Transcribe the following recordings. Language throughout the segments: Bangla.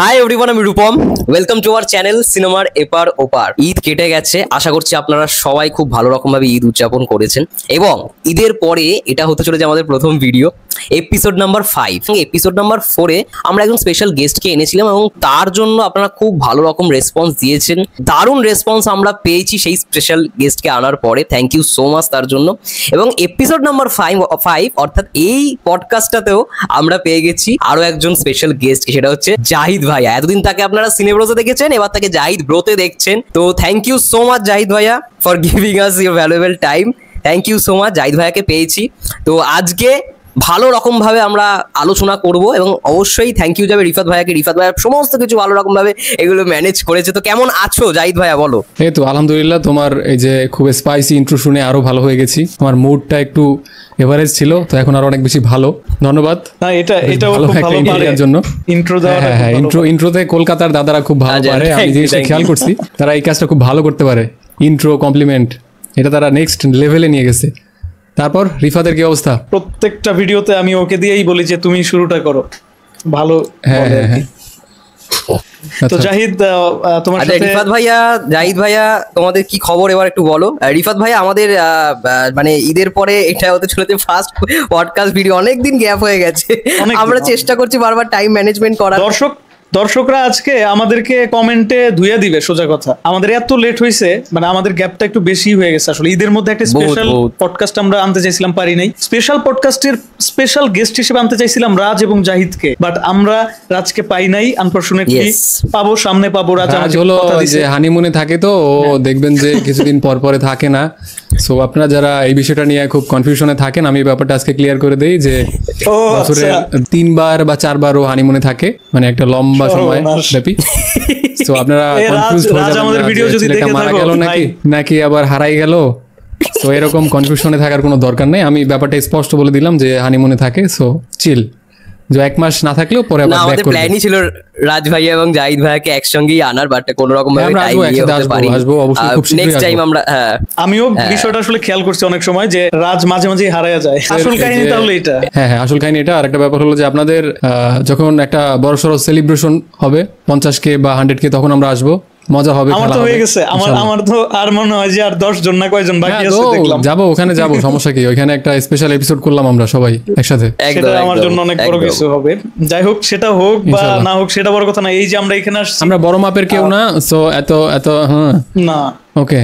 হাই এভরিওয়ান, আমি Rupam. Welcome to our channel সিনেমার এপার ওপার। ঈদ কেটে গেছে, আশা করছি আপনারা সবাই খুব ভালো রকম ভাবে ঈদ উদযাপন করেছেন এবং ঈদের পরে এটা হতে চলেছে আমাদের প্রথম video, episode number 5। Episode number 4-এ আমরা একজন স্পেশাল গেস্টকে এনেছিলাম এবং তার জন্য আপনারা খুব ভালো রকম রেসপন্স দিয়েছেন। দারুণ রেসপন্স আমরা পেয়েছি সেই স্পেশাল গেস্টকে আনার পরে। থ্যাংক ইউ সো মাচ তার জন্য। এবং এপিসোড নাম্বার 5 অর্থাৎ এই পডকাস্টটাতেও আমরা পেয়ে গেছি আরো একজন স্পেশাল গেস্ট, সেটা হচ্ছে জাহিদ ভাইয়া। এতদিন তাকে আপনারা সিনেব্রোতে দেখেছেন, এবার তাকে জাহিদ ব্রোতে দেখছেন। তো thank you so much Zahid ভাইয়া for giving us your valuable time. Thank you so much. Zahid ভাইয়াকে পেয়েছি, তো আজকে ভালো রকম ভাবে আমরা আলোচনা করব এবং অবশ্যই থ্যাংক ইউ যাবে রিফাত ভাইয়াকে। রিফাত ভাইয়া সমস্ত কিছু ভালো রকম ভাবে এগুলো ম্যানেজ করেছে। তো কেমন আছো জাহিদ ভাইয়া, বলো? এই তো আলহামদুলিল্লাহ, তোমার এই যে খুব স্পাইসি ইন্ট্রো শুনে আরো ভালো হয়ে গেছি। আমার মুডটা একটু এভারেজ ছিল, তো এখন আরো অনেক বেশি ভালো। ধন্যবাদ। এটাও খুব ভালো পারে জন্য ইন্ট্রো দেওয়া। হ্যাঁ, ইন্ট্রোতে কলকাতার দাদারা খুব ভালো পারে। আমি জিনিসটা খেয়াল করছি, তারা এই কাজটা খুব ভালো করতে পারে। ইন্ট্রো কমপ্লিমেন্ট, এটা তারা নেক্সট লেভেলে নিয়ে গেছে। তারপর রিফাতের কি অবস্থা? প্রত্যেকটা ভিডিওতে আমি ওকে দিয়েই বলি যে তুমি শুরুটা করো ভালো। হ্যাঁ। তো জাহিদ, তোমার সাথে রিফাত ভাইয়া, জাহিদ ভাইয়া, তোমাদের কি খবর এবার একটু বলো। রিফাত ভাইয়া, আমাদের মানে ঈদের পরে এটা হতে চলেছে ফার্স্ট পডকাস্ট ভিডিও। অনেকদিন গ্যাপ হয়ে গেছে, আমরা চেষ্টা করছি বারবার টাইম ম্যানেজমেন্ট করার। দর্শকরা আজকে আমাদেরকে কমেন্টে ধুইয়া দিবে, সোজা কথা। আমাদের এত লেট হয়েছে, মানে আমাদের গ্যাপটা একটু বেশি হয়ে গেছে। আসলে ঈদের মধ্যে একটা স্পেশাল পডকাস্ট আমরা আনতে চাইছিলাম, পারি নাই। স্পেশাল পডকাস্টের স্পেশাল গেস্ট হিসেবে আনতে চাইছিলাম রাজ এবং জাহিদকে, বাট আমরা রাজকে পাই নাই। আনফরচুনেটলি পাবো, সামনে পাবো। রাজ হলো যে হানিমুনে থাকে, তো দেখবেন যে কিছুদিন পর পরে থাকে না। সো আপনারা যারা এই বিষয়টা নিয়ে খুব কনফিউশনে থাকেন, আমি ব্যাপারটা আজকে ক্লিয়ার করে দেই যে বছরে 3বার বা 4বার ও হানিমুনে থাকে, মানে একটা লম্বা সময় ব্যাপী। তো আপনারা কনফিউজ হয়ে যাবেন আমাদের ভিডিও যদি দেখে মারা গেল নাকি আবার হারাই গেল। তো এরকম কনফিউশনে থাকার কোনো দরকার নেই। আমি ব্যাপারটা স্পষ্ট বলে দিলাম যে হানিমুনে থাকে। সো চিল, যে 1 মাস না থাকলেও পরে আবার ব্যাক করব। প্ল্যানই ছিল রাজ ভাইয়া এবং জাহিদ ভাইয়াকে একসঙ্গেই আনার, বাট কোনো রকম ভাবে টাইম নিয়ে হতে পারি। আসবো অবশ্যই, খুব শীঘ্রই নেক্সট টাইম আমরা। আমিও বিষয়টা আসলে খেয়াল করছি অনেক সময় যে রাজ মাঝে মাঝে হারায়া যায়। আসল কাহিনী তাহলে এটা। হ্যাঁ, আসল কাহিনী এটা। আর একটা ব্যাপার হলো যে আপনাদের যখন একটা বড়সড় সেলিব্রেশন হবে 50K বা 100K, তখন আমরা আসবো, মজা হবে। আমার তো হয়ে গেছে, আমার তো আর মনে হয় যে আর 10 জন না কয়জন বাকি আছে, দেখলাম। যাবো ওখানে, যাবো, সমস্যা কি? ওইখানে একটা স্পেশাল এপিসোড করলাম আমরা সবাই একসাথে, সেটা আমার জন্য অনেক বড় কিছু হবে। যাই হোক, সেটা হোক বা না হোক সেটা বড় কথা না। এই যে আমরা এখানে আসছি, আমরা বড় মাপের কেউ না, সো এত হ্যাঁ না। ওকে,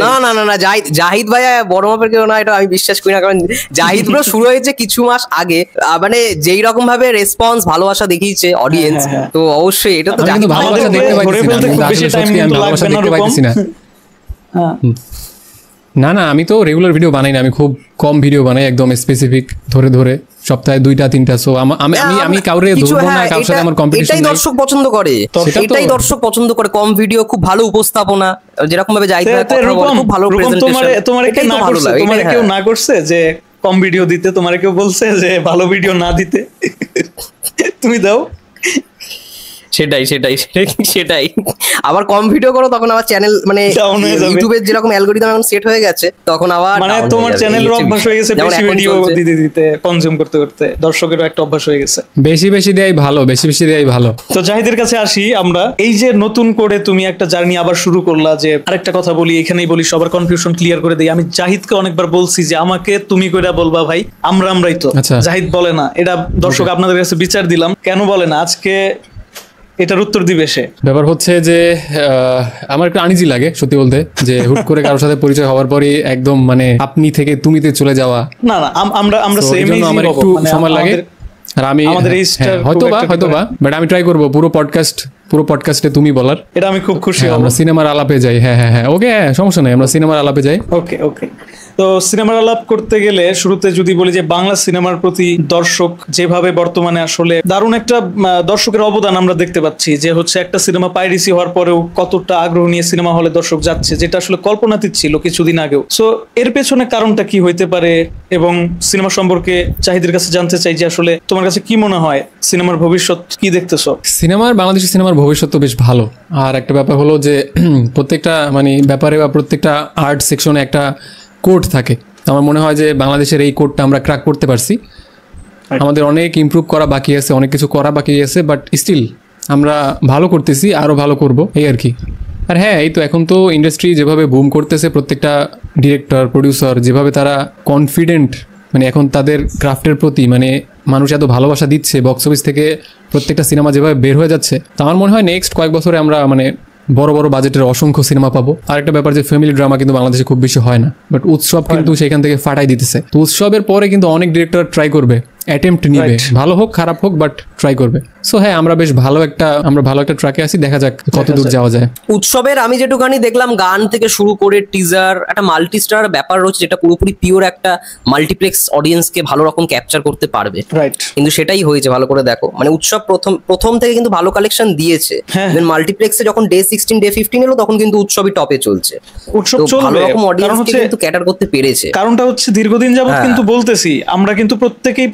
না জাহিদ ভাইয়া বড় মাপের কেউ না, এটা আমি বিশ্বাস করি না। কারণ জাহিদ ব্রো শুরু হয়েছে কিছু মাস আগে, মানে যেই রকম ভাবে রেসপন্স, ভালোবাসা দেখিয়েছে অডিয়েন্স, তো অবশ্যই এটা তো জাহিদ ভালোবাসা দেখতে পাইছি না। না, আমি তো রেগুলার ভিডিও বানাই না, আমি খুব কম ভিডিও বানাই, একদম স্পেসিফিক ধরে সপ্তাহে 2টা-3টা। সো আমি কাউরে ধরবো না, কারোর সাথে আমার কম্পিটিশন নাই। এটাই দর্শক পছন্দ করে, কম ভিডিও, খুব ভালো উপস্থাপনা, যেরকম ভাবে জাহিদ ভাই কথা বলে, খুব ভালো প্রেজেন্টেশন। তোমারে কেউ না করছে যে কম ভিডিও দিতে? তোমারে কেউ বলছে যে ভালো ভিডিও না দিতে? তুমি দাও। সেটাই আবার কম ভিডিও করো, তখন আবার চ্যানেল, মানে ইউটিউবের যেরকম অ্যালগরিদম এখন সেট হয়ে গেছে, তখন আবার মানে তোমার চ্যানেলের অভ্যাস হয়ে গেছে বেশি ভিডিও দিতে কনজিউম করতে। দর্শকেরও একটা অভ্যাস হয়ে গেছে বেশি দেয়াই ভালো। তো জাহিদের কাছে আসি আমরা। এই যে নতুন করে তুমি একটা জার্নি আবার শুরু করলা, যে আরেকটা কথা বলি, এখানেই বলি, সবার কনফিউশন ক্লিয়ার করে দিই। আমি জাহিদকে অনেকবার বলছি যে আমাকে তুমি কইরা বলবা ভাই, আমরাই তো। জাহিদ বলে না, এটা দর্শক আপনাদের কাছে বিচার দিলাম, কেন বলে না? আজকে এটার উত্তর দিবে সে। ব্যাপার হচ্ছে যে আমার একটু আনিজি লাগে সত্যি বলতে, যে হুট করে কারোর সাথে পরিচয় হওয়ার পরই একদম মানে আপনি থেকে তুমিতে চলে যাওয়া। না, আমরা সেম, আমার একটু সময় লাগে। আর আমি হয়তোবা বাট আমি ট্রাই করবো পুরো পডকাস্টে তুমি বলার। এটা আমি খুব খুশি হব। আমরা সিনেমার আলাপে যাই। হ্যাঁ ওকে, সমস্যা নেই, আমরা সিনেমার আলাপে যাই। ওকে। তো সিনেমার আলাপ করতে গেলে শুরুতে যদি বলি যে বাংলা সিনেমার প্রতি দর্শক যেভাবে বর্তমানে আসলে দারুণ একটা দর্শকের অবদান আমরা দেখতে পাচ্ছি, যে হচ্ছে একটা সিনেমা পাইরেসি হওয়ার পরেও কতটা আগ্রহ নিয়ে সিনেমা হলে দর্শক যাচ্ছে, যেটা আসলে কল্পনাতীত ছিল কিছুদিন আগেও। সো এর পেছনে কারণটা কি হইতে পারে, এবং সিনেমা সম্পর্কে জাহিদের কাছে জানতে চাই যে আসলে তোমার কাছে কি মনে হয়, সিনেমার ভবিষ্যৎ কি দেখতেছো? বাংলাদেশের সিনেমার ভবিষ্যৎ তো বেশ ভালো। আর একটা ব্যাপার হলো যে প্রত্যেকটা মানে ব্যাপারে বা প্রত্যেকটা আর্ট সেকশনে একটা কোড থাকে। আমার মনে হয় যে বাংলাদেশের এই কোডটা আমরা ক্র্যাক করতে পারছি। আমাদের অনেক ইমপ্রুভ করা বাকি আছে, অনেক কিছু করা বাকি আছে, বাট স্টিল আমরা ভালো করতেছি, আরো ভালো করব এই আর কি। আর হ্যাঁ, এই তো এখন তো ইন্ডাস্ট্রি যেভাবে বুম করতেছে, প্রত্যেকটা ডিরেক্টর প্রডিউসার যেভাবে তারা কনফিডেন্ট, মানে এখন তাদের ক্রাফটের প্রতি মানে মানুষ এত ভালোবাসা দিচ্ছে, বক্স অফিস থেকে প্রত্যেকটা সিনেমা যেভাবে বের হয়ে যাচ্ছে, তো আমার মনে হয় নেক্সট কয়েক বছরে আমরা মানে বড় বড় বাজেটের অসংখ্য সিনেমা পাবো। আর একটা ব্যাপার যে ফ্যামিলি ড্রামা কিন্তু বাংলাদেশে খুব বেশি হয় না, বাট উৎসব কিন্তু সেখান থেকে ফাটাই দিতেছে। তো উৎসবের পরে কিন্তু অনেক ডিরেক্টর ট্রাই করবে, অ্যাটেম্প্ট নিবে, ভালো হোক খারাপ হোক, বাট ট্রাই করবে। সো হ্যাঁ, আমরা ভালো একটা ট্র্যাকে আছি, দেখা যাক কত দূর যাওয়া যায়। উৎসবের আমি যেটুখানি দেখলাম, গান থেকে শুরু করে টিজার, একটা মাল্টি স্টার ব্যাপার রয়েছে যেটা পুরোপুরি পিওর একটা মাল্টিপ্লেক্স অডিয়েন্সকে ভালো রকম ক্যাপচার করতে পারবে। রাইট, কিন্তু সেটাই হয়েছে, ভালো করে দেখো মানে উৎসব প্রথম থেকে কিন্তু ভালো কালেকশন দিয়েছে। মাল্টিপ্লেক্সে যখন ডে 16 ডে 15 এলো তখন কিন্তু উৎসবই টপে চলছে। উৎসব ভালো রকম অডিয়েন্সকে কিন্তু ক্যাটার করতে পেরেছে। কারণটা হচ্ছে দীর্ঘদিন যাবত কিন্তু বলতেছি আমরা কিন্তু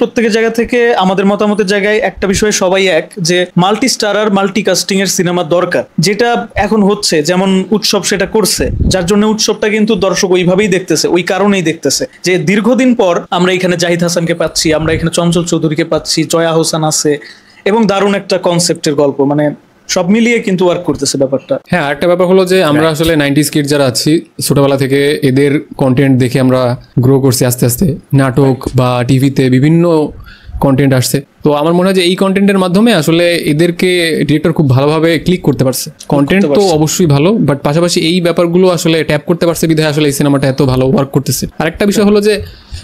প্রত্যেকের জায়গা থেকে আমাদের মতামতের জায়গায় একটা বিষয়ে সবাই এক, যে মাল্টি স্টার আর মাল্টি কাস্টিং এর সিনেমা দরকার। যেটা এখন হচ্ছে, যেমন উৎসব সেটা করছে, যার জন্য উৎসবটা কিন্তু দর্শক ওইভাবেই দেখতেছে, ওই কারণেই দেখতেছে যে দীর্ঘদিন পর আমরা এখানে জাহিদ হাসানকে পাচ্ছি, আমরা এখানে চঞ্চল চৌধুরীকে পাচ্ছি, জয়া হোসেন আছে, এবং দারুণ একটা কনসেপ্টের গল্প, মানে সব মিলিয়ে কিন্তু ওয়ার্ক করতেছে ব্যাপারটা। হ্যাঁ, আরেকটা ব্যাপার হলো যে আমরা আসলে 90s কিড যারা আছি, ছোটবেলা থেকে এদের কন্টেন্ট দেখে আমরা গ্রো করছি আস্তে আস্তে, নাটক বা টিভিতে বিভিন্ন কন্টেন্ট আসছে। তো আমার মনে হয় যে এই কন্টেন্টের মাধ্যমে আসলে এদেরকে ডিরেক্টর খুব ভালোভাবে ক্লিক করতে পারছে। কন্টেন্ট তো অবশ্যই ভালো, বাট পাশাপাশি এই ব্যাপারগুলো আসলে ট্যাপ করতে পারছে বিধায় আসলে এই সিনেমাটা এত ভালো ওয়ার্ক করতেছে। আরেকটা বিষয় হলো যে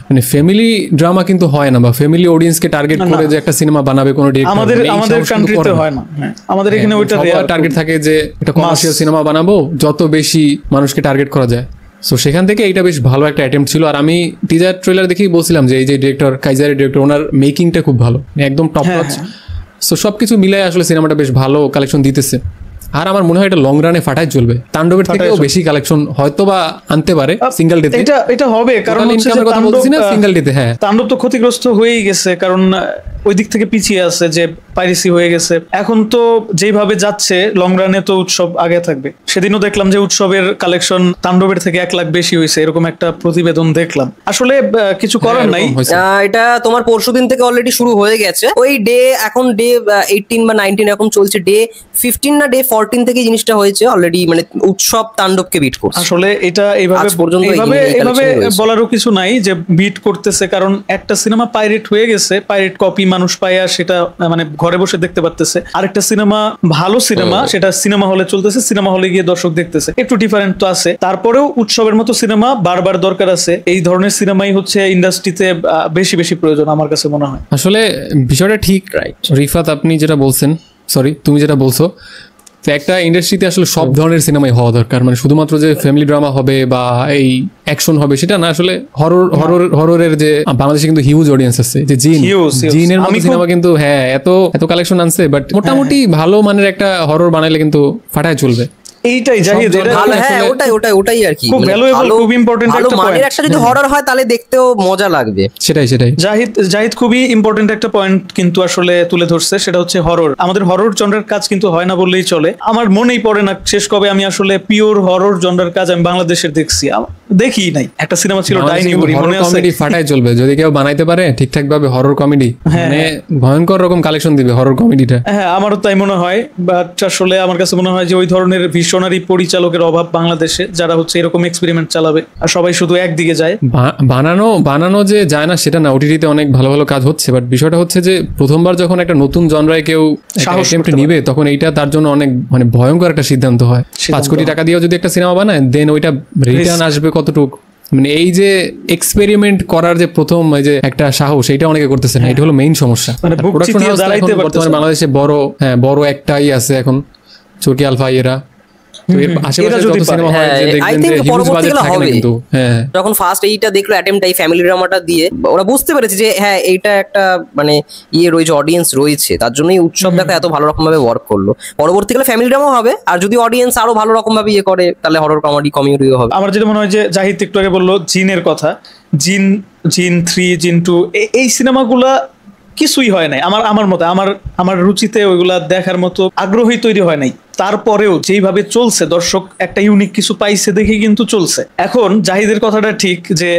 মানে ফ্যামিলি ড্রামা কিন্তু হয় না, বা ফ্যামিলি অডিয়েন্সকে টার্গেট করে যে একটা সিনেমা বানাবে কোনো ডিরেক্টর, আমাদের কান্ট্রিতে হয় না। আমাদের এখানে ওইটা টার্গেট থাকে যে একটা কমার্শিয়াল সিনেমা বানাবো, যত বেশি মানুষকে টার্গেট করা যায়। সো সেখান থেকে এইটা বেশ ভালো একটা অ্যাটেম্প্ট ছিল। আর আমি টিজার ট্রেলার দেখেই বলছিলাম যে এই যে ডিরেক্টর কাইজারের ডিরেক্টর, ওনার মেকিংটা খুব ভালো, একদম টপ নচ। সো সবকিছু মিলাই আসলে সিনেমাটা বেশ ভালো কালেকশন দিতেছে। আর আমার মনে হয় এটা লং রানে ফাটাই চলবে, তাণ্ডবের থেকেও বেশি কালেকশন হয়তো বা আনতে পারে সিঙ্গেল ডেতে। এটা হবে, কারণ সিঙ্গেল ডেতে হ্যাঁ, তাণ্ডব তো ক্ষতিগ্রস্ত হয়েই গেছে, কারণ ওই দিক থেকে পিছিয়ে আছে, যে পাইরেসি হয়ে গেছে। এখন তো যেভাবে যাচ্ছে লং রানে তো উৎসব আগে থাকবে। সেদিনও দেখলাম যে উৎসবের কালেকশন তাণ্ডবের থেকে 1 লাখ বেশি হয়েছে, এরকম একটা প্রতিবেদন দেখলাম। আসলে কিছু করার নাই, এটা তোমার পরশুদিন থেকে অলরেডি শুরু হয়ে গেছে। ওই ডে এখন ডে 18 বা 19 এরকম চলছে, ডে 15 না ডে 14 থেকে জিনিসটা হয়েছে অলরেডি, মানে উৎসব তাণ্ডবকে বিট করছে। আসলে এটা এইভাবে বলারও কিছু নাই যে বিট করতেছে, কারণ একটা সিনেমা পাইরেট হয়ে গেছে, পাইরেট কপি মানুষ পায়া সেটা মানে ঘরে বসে দেখতে পারতেছে। আরেকটা সিনেমা ভালো সিনেমা, সেটা সিনেমা হলে চলতেছে, সিনেমা হলে গিয়ে দর্শক দেখতেছে, একটু ডিফারেন্ট তো আছে। তারপরেও উৎসবের মতো সিনেমা বারবার দরকার আছে। এই ধরনের সিনেমাই হচ্ছে ইন্ডাস্ট্রিতে বেশি বেশি প্রয়োজন আমার কাছে মনে হয়। আসলে বিষয়টা ঠিক রিফাত, আপনি যেটা বলছেন, সরি তুমি যেটা বলছো, তো একটা ইন্ডাস্ট্রিতে আসলে সব ধরনের সিনেমাই হওয়া দরকার। মানে শুধুমাত্র যে ফ্যামিলি ড্রামা হবে বা এই অ্যাকশন হবে সেটা না, আসলে হররের যে বাংলাদেশে কিন্তু হিউজ অডিয়েন্স আছে, যে জিনের মতো সিনেমা কিন্তু হ্যাঁ এত কালেকশন আনছে, বাট মোটামুটি ভালো মানের একটা হরর বানাইলে কিন্তু ফাটায় চলবে। এইটাই জাহিদ, হ্যাঁ ওটাই আর কি, খুব ভ্যালুয়েবল, খুব ইম্পর্টেন্ট একটা পয়েন্ট। একটা যদি হরর হয় তাহলে দেখতেও মজা লাগবে। সেটাই জাহিদ খুবই ইম্পর্টেন্ট একটা পয়েন্ট কিন্তু আসলে তুলে ধরছে, সেটা হচ্ছে হরর। আমাদের হরর জনরার কাজ কিন্তু হয় না বললেই চলে। আমার মনেই পড়ে না শেষ কবে আমি আসলে পিওর হরর জনরার কাজ আমি বাংলাদেশের দেখি নাই। একটা সিনেমা ছিল ডাইনি বুড়ি, মনে আছে? কমেডি ফাটায় চলবে যদি কেউ বানাইতে পারে ঠিকঠাক ভাবে হরর কমেডি, মানে ভয়ঙ্কর রকম কালেকশন দিবে হরর কমেডিটা। হ্যাঁ, আমারও তাই মনে হয়। বাট আসলে আমার কাছে মনে হয় যে ওই ধরনের ভিশনারি পরিচালকের অভাব বাংলাদেশে, যারা হচ্ছে এরকম এক্সপেরিমেন্ট চালাবে। আর সবাই শুধু একদিকে যায়। বানানো যে যায় না সেটা না, ওটিটিতে অনেক ভালো ভালো কাজ হচ্ছে, বাট বিষয়টা হচ্ছে যে প্রথমবার যখন একটা নতুন জনরায় কেউ নিবে, তখন এইটা তার জন্য অনেক মানে ভয়ঙ্কর একটা সিদ্ধান্ত হয়। 5 কোটি টাকা দিয়েও যদি একটা সিনেমা বানায়, দেন ওইটা রিটার্ন আসবে কতটুকু, মানে এই যে এক্সপেরিমেন্ট করার যে প্রথম এই যে একটা সাহস, এটা অনেকে করতেছে না। এটা হলো মেইন সমস্যা। বর্তমানে বাংলাদেশে বড় একটাই আছে এখন, চরকি আলফা, এরা যখন ফার্স্ট এইটা দেখলো অ্যাটেম্পট এই ফ্যামিলি ড্রামাটা দিয়ে, ওরা বুঝতে পেরেছে যে হ্যাঁ এইটা একটা মানে রয়েছে, অডিয়েন্স রয়েছে, তার জন্যই উৎসব দেখা এত ভালো রকম ভাবে ওয়ার্ক করলো। পরবর্তীকালে ফ্যামিলি ড্রামা হবে, আর যদি অডিয়েন্স আরো ভালো রকম ভাবে করে তাহলে হরর কমেডিও হবে। আমার যেটা মনে হয় যে জাহিদ একটু আগে বললো জিনের কথা, জিন 3, জিন 2, এই সিনেমাগুলা কিছুই হয় নাই আমার মতে, আমার রুচিতে ওইগুলা দেখার মতো আগ্রহী তৈরি হয় নাই। তারপরেও যেইভাবে চলছে, দর্শক একটা ইউনিক কিছু পাইছে দেখে কিন্তু চলছে। এখন জাহিদের কথাটা ঠিক যে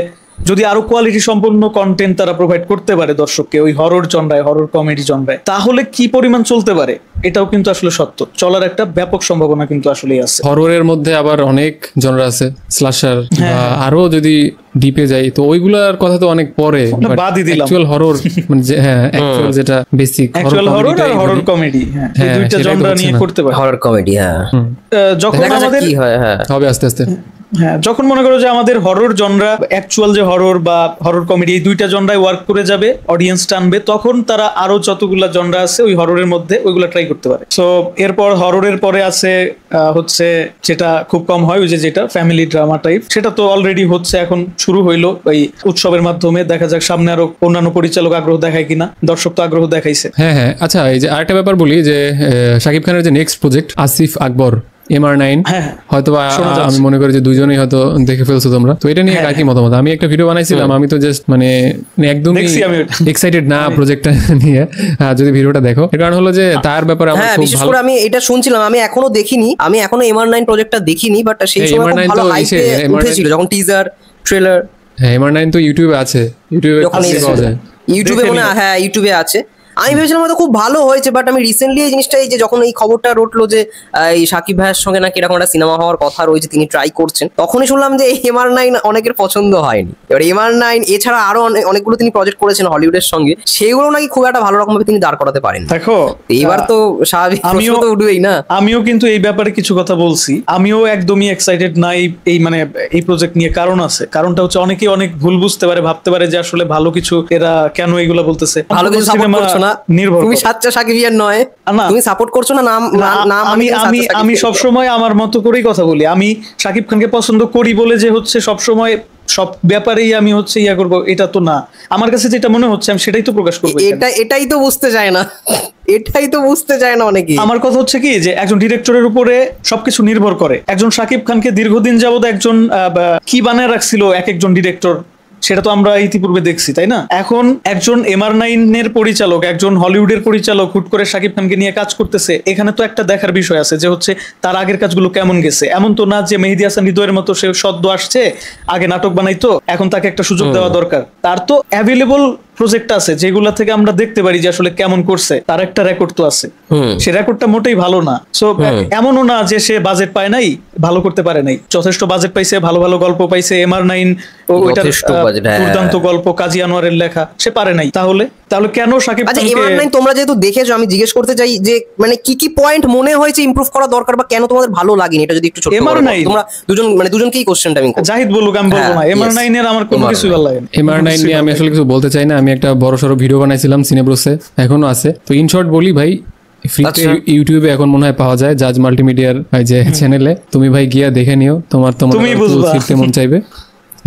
যদি আরো কোয়ালিটি সম্পন্ন কন্টেন্ট তারা প্রোভাইড করতে পারে দর্শককে, ওই হরর জনরায়, হরর কমেডি জনরায়, তাহলে কি পরিমাণ চলতে পারে এটাও কিন্তু আসলে সত্য, চলার একটা ব্যাপক সম্ভাবনা কিন্তু আসলেই আছে। হররের মধ্যে আবার অনেক জনরা আছে, স্ল্যাশার বা আরো যদি ডিপে যাই তো ওইগুলার কথা তো অনেক পরে, বাদই দিলাম। অ্যাকচুয়াল হরর মানে হ্যাঁ অ্যাকচুয়াল যেটা বেসিক অ্যাকচুয়াল হরর আর হরর কমেডি, হ্যাঁ এই দুইটা জনরা নিয়ে করতে পারে। হরর কমেডি, হ্যাঁ যখন আমাদের কি হয়, হ্যাঁ হবে আস্তে আস্তে। হ্যাঁ, যখন মনে করো যে আমাদের হরর জনরা অ্যাকচুয়াল যে হরর বা হরর কমেডি এই দুইটা জনরাই ওয়ার্ক করে যাবে, অডিয়েন্স টানবে, তখন তারা আরো যতগুলা জনরা আছে ওই হররের মধ্যে ওইগুলা ট্রাই করতে পারে। সো এরপর হররের পরে আছে হচ্ছে যেটা খুব কম হয়, ওই যে যেটা ফ্যামিলি ড্রামা টাইপ, সেটা তো অলরেডি হচ্ছে, এখন শুরু হইলো ওই উৎসবের মাধ্যমে। দেখা যাক সামনে আরো অন্যান্য পরিচালক আগ্রহ দেখায় কিনা, দর্শক তো আগ্রহ দেখাইছে। হ্যাঁ হ্যাঁ, আচ্ছা এই যে আরেকটা ব্যাপার বলি যে শাকিব খানের যে next project Asif Akbar MR9, হয়তো আমি মনে করি যে দুইজনেই হয়তো দেখে ফেলছো তোমরা, তো এটা নিয়ে কার কি মতামত? আমি একটা ভিডিও বানাইছিলাম, আমি তো জাস্ট মানে একদমই এক্সাইটেড না প্রজেক্টটা নিয়ে, যদি ভিডিওটা দেখো। এর কারণ হলো যে তার ব্যাপারে আমার খুব বিশেষ ভালো, করে আমি এটা শুনছিলাম, আমি এখনো দেখিনি, আমি এখনো MR9 প্রজেক্টটা দেখিনি, বাট সেই সময় খুব ভালো হাইপে উঠেছিল যখন টিজার ট্রেলার। হ্যাঁ MR9 তো ইউটিউবে আছে, ইউটিউবে পাওয়া যায়, ইউটিউবে মনে হয়, হ্যাঁ ইউটিউবে আছে। আমি ভেবেছিলাম হয়তো খুব ভালো হয়েছে, বাট আমি রিসেন্টলি এই জিনিসটা, এই যে যখন এই খবরটা রটলো যে এই সাকিব ভাইয়ের সঙ্গে নাকি এরকম একটা সিনেমা হওয়ার কথা রয়েছে, তিনি ট্রাই করছেন, তখনই শুনলাম যে MR9 অনেকের পছন্দ হয়নি। এবার MR9 এছাড়া আরো অনেকগুলো তিনি প্রজেক্ট করেছেন হলিউডের সঙ্গে, সেগুলো নাকি খুব একটা ভালো রকম ভাবে তিনি দাঁড় করাতে পারেন। দেখো এবার তো স্বাভাবিক প্রশ্ন তো উঠবেই না। আমিও কিন্তু এই ব্যাপারে কিছু কথা বলছি, আমিও একদমই এক্সাইটেড না এই মানে এই প্রজেক্ট নিয়ে। কারণ আছে, কারণটা হচ্ছে অনেকেই অনেক ভুল বুঝতে পারে, ভাবতে পারে যে আসলে ভালো কিছু, এরা কেন এগুলো বলতেছে, ভালো কিছু সাপোর্ট করছো না, নির্ভর তুমি সাচ্চা সাকিবিয়ান নয়, তুমি সাপোর্ট করছো না নাম। আমি সবসময় আমার মতো করেই কথা বলি, আমি শাকিব খানকে পছন্দ করি বলে যে হচ্ছে সবসময় সব ব্যাপারেই আমি হচ্ছে ইয়া করবো, এটা তো না। আমার কাছে যেটা মনে হচ্ছে আমি সেটাই তো প্রকাশ করবো। এটাই তো বুঝতে চায় না, এটাই তো বুঝতে চায় না অনেকে। আমার কথা হচ্ছে কি যে একজন ডিরেক্টরের উপরে সবকিছু নির্ভর করে। একজন শাকিব খানকে দীর্ঘদিন যাবত একজন কি বানায় রাখছিল এক একজন ডিরেক্টর, সেটা তো আমরা ইতিপূর্বে দেখছি, তাই না? এখন একজন MR9 এর পরিচালক, একজন হলিউডের পরিচালক হুট করে শাকিব খানকে নিয়ে কাজ করতেছে, এখানে তো একটা দেখার বিষয় আছে যে হচ্ছে তার আগের কাজগুলো কেমন গেছে। এমন তো না যে মেহেদী হাসান হৃদয়ের মতো সে সদ্য আসছে, আগে নাটক বানাইতো, এখন তাকে একটা সুযোগ দেওয়া দরকার। তার তো অ্যাভেলেবল প্রজেক্ট আছে যেগুলা থেকে আমরা দেখতে পারি যে আসলে কেমন করছে, তার একটা রেকর্ড তো আছে, সে রেকর্ডটা মোটেই ভালো না। সো এমনও না যে সে বাজেট পায় নাই, ভালো করতে পারে নাই, যথেষ্ট বাজেট পাইছে, ভালো ভালো গল্প পাইছে। MR9 ওইটার দুর্দান্ত গল্প, কাজী আনোয়ারের লেখা, সে পারে নাই, তাহলে কেন শাকিব খানকে? আচ্ছা MR9 তোমরা যেহেতু দেখেছো, আমি জিজ্ঞেস করতে চাই যে মানে কি কি পয়েন্ট মনে হয়েছে ইমপ্রুভ করা দরকার, বা কেন তোমাদের ভালো লাগেনি, এটা যদি একটু ছোট করে তোমরা দুজনকেই কোশ্চেনটা আমি করব। জাহিদ বলুক, আমি বলবো না। MR9 এর আমার কোনো কিছুই ভালো লাগে না। MR9 নিয়ে আমি আসলে কিছু বলতে চাই না, আমি একটা বড়সড় ভিডিও বানাইছিলাম সিনেব্রোসে, এখনো আছে। তো ইন শর্ট বলি ভাই, ফ্রিতে ইউটিউবে এখন মনে হয় পাওয়া যায়, জাজ মাল্টিমিডিয়ার যে চ্যানেলে, তুমি ভাই গিয়া দেখে নিও, তোমার ফিরতে মন চাইবে।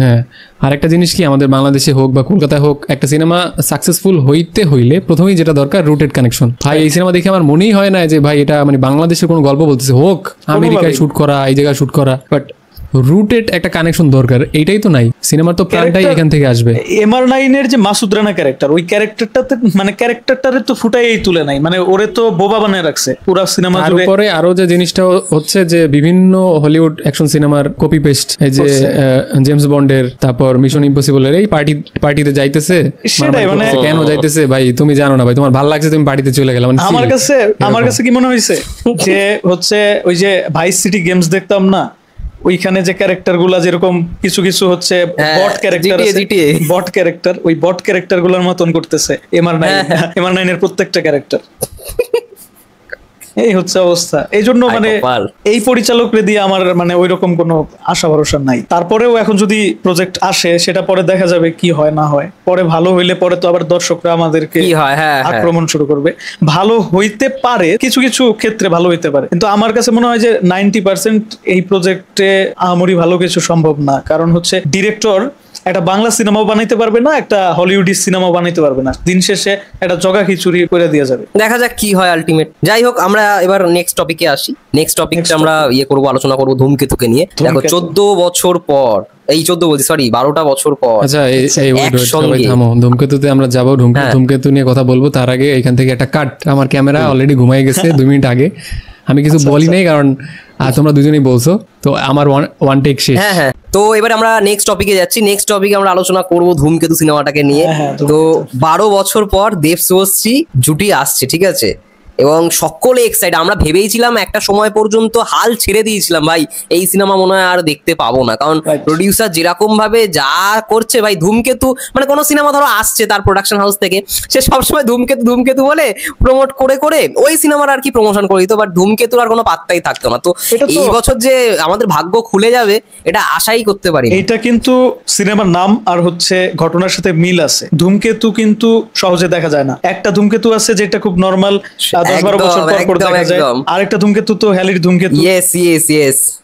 হ্যাঁ, আরেকটা জিনিস কি, আমাদের বাংলাদেশে হোক বা কলকাতায় হোক, একটা সিনেমা সাকসেসফুল হইতে হইলে প্রথমেই যেটা দরকার রুটেড কানেকশন। ভাই এই সিনেমা দেখে আমার মনেই হয় না যে ভাই এটা মানে বাংলাদেশের কোনো গল্প বলতেছে, হোক আমেরিকায় শুট করা, এই জায়গায় শুট করা, বাট রুটেড একটা কানেকশন দরকার। এইটাই তো নাই, সিনেমার তো প্রাণটাই এখান থেকে আসবে। MR9 এর যে মাসুদ রানা ক্যারেক্টার, ওই ক্যারেক্টারটাতে মানে ক্যারেক্টারটারে তো ফুটাইই তুলে নাই, মানে ওরে তো বোবা বানায় রাখছে পুরো সিনেমা জুড়ে। তারপরে আরো যে জিনিসটা হচ্ছে যে বিভিন্ন হলিউড অ্যাকশন সিনেমার কপি পেস্ট, এই যে জেমস বন্ডের, তারপর মিশন ইম্পসিবল এর এই পার্টিতে যাইতেছে, সেটাই মানে কেন যাইতেছে ভাই তুমি জানো না ভাই, তোমার ভালো লাগছে তুমি পার্টিতে চলে গেলাম। আমার কাছে কি মনে হয়েছে যে হচ্ছে ওই যে ভাইস সিটি গেমস দেখতাম না, ওইখানে যে ক্যারেক্টার গুলা যেরকম কিছু কিছু হচ্ছে বট ক্যারেক্টার আছে, বট ক্যারেক্টার, ওই বট ক্যারেক্টার গুলার মতন করতেছে MR9 এর প্রত্যেকটা ক্যারেক্টার। এই হচ্ছে অবস্থা। এই জন্য মানে এই পরিচালকরে দিয়ে আমার মানে ওইরকম কোনো আশা ভরসা নাই। তারপরেও এখন যদি প্রজেক্ট আসে সেটা পরে দেখা যাবে কি হয় না হয়। পরে ভালো হইলে পরে তো আবার দর্শকরা আমাদেরকে আক্রমণ শুরু করবে। ভালো হইতে পারে, কিছু কিছু ক্ষেত্রে ভালো হইতে পারে, কিন্তু আমার কাছে মনে হয় যে 90% এই প্রজেক্টে আহামরি ভালো কিছু সম্ভব না। কারণ হচ্ছে ডিরেক্টর একটা বাংলা সিনেমাও বানাইতে পারবে না, একটা হলিউডি সিনেমাও বানাইতে পারবে না, দিন শেষে একটা জগা খিচুড়ি করে দিয়ে যাবে। দেখা যাক কি হয় আলটিমেট। যাই হোক, আমরা এবার নেক্সট টপিকে আসি। নেক্সট টপিকটা আমরা আলোচনা করবো ধূমকেতুকে নিয়ে। দেখো 14 বছর পর, এই 14 বলছি সরি 12টা বছর পর। আচ্ছা থামো, ধূমকেতুতে আমরা যাবো, ধূমকেতু নিয়ে কথা বলবো। তার আগে এখান থেকে একটা কাট, আমার ক্যামেরা অলরেডি ঘুমাই গেছে 2 মিনিট আগে, আমি কিছু বলি নাই কারণ তোমরা দুজনেই বলছো, তো আমার ওয়ান টেক শেষ। হ্যাঁ, তো এবার আমরা নেক্সট টপিকে যাচ্ছি। নেক্সট টপিকে আমরা আলোচনা করব ধূমকেতু সিনেমাটাকে নিয়ে। তো 12 বছর পর দেব শুভশ্রী জুটি আসছে, ঠিক আছে। এবং সকলে এক্সাইটেড। আমরা ভেবেইছিলাম একটা সময় পর্যন্ত হাল ছেড়ে দিয়েছিলাম ভাই, এই সিনেমা মনে হয় আর দেখতে পাবো না, কারণ প্রডিউসার যেরকম ভাবে যা করছে ভাই, ধূমকেতু মানে কোনো সিনেমা ধরো আসছে তার প্রোডাকশন হাউস থেকে, সে সবসময় ধূমকেতু ধূমকেতু বলে প্রমোট করে করে ওই সিনেমার আর কি প্রমোশন করে দিত, বাট ধূমকেতুর আর কোনো পাত্তাই থাকতো না। তো এই বছর যে আমাদের ভাগ্য খুলে যাবে এটা আশাই করতে পারি। এটা কিন্তু সিনেমার নাম আর হচ্ছে ঘটনার সাথে মিল আছে। ধূমকেতু কিন্তু সহজে দেখা যায় না। একটা ধূমকেতু আছে যেটা খুব নরমাল 10-12 বছর পর পর দেখা যায়, আরেকটা ধূমকেতু তো হ্যালির ধূমকেতু,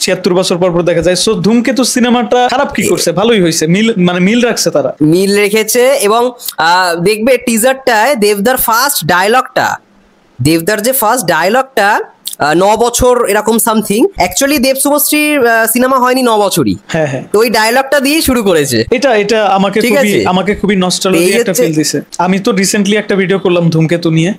76 বছর পর পর দেখা যায়। সো ধূমকেতু সিনেমাটা খারাপ কি করছে, ভালোই হয়েছে, মিল রাখছে, তারা মিল রেখেছে। এবং দেখবে টিজারটায় দেবদার যে ফার্স্ট ডায়লগটা 9 বছর এরকম সামথিং, অ্যাকচুয়ালি দেব শুভশ্রীর সিনেমা হয়নি 9 বছরই। হ্যাঁ, তো ওই ডায়লগটা দিয়ে শুরু করেছে। এটা আমাকে খুবই নস্টালজিক একটা ফিল দিছে। আমি তো রিসেন্টলি একটা ভিডিও করলাম ধূমকেতু নিয়ে।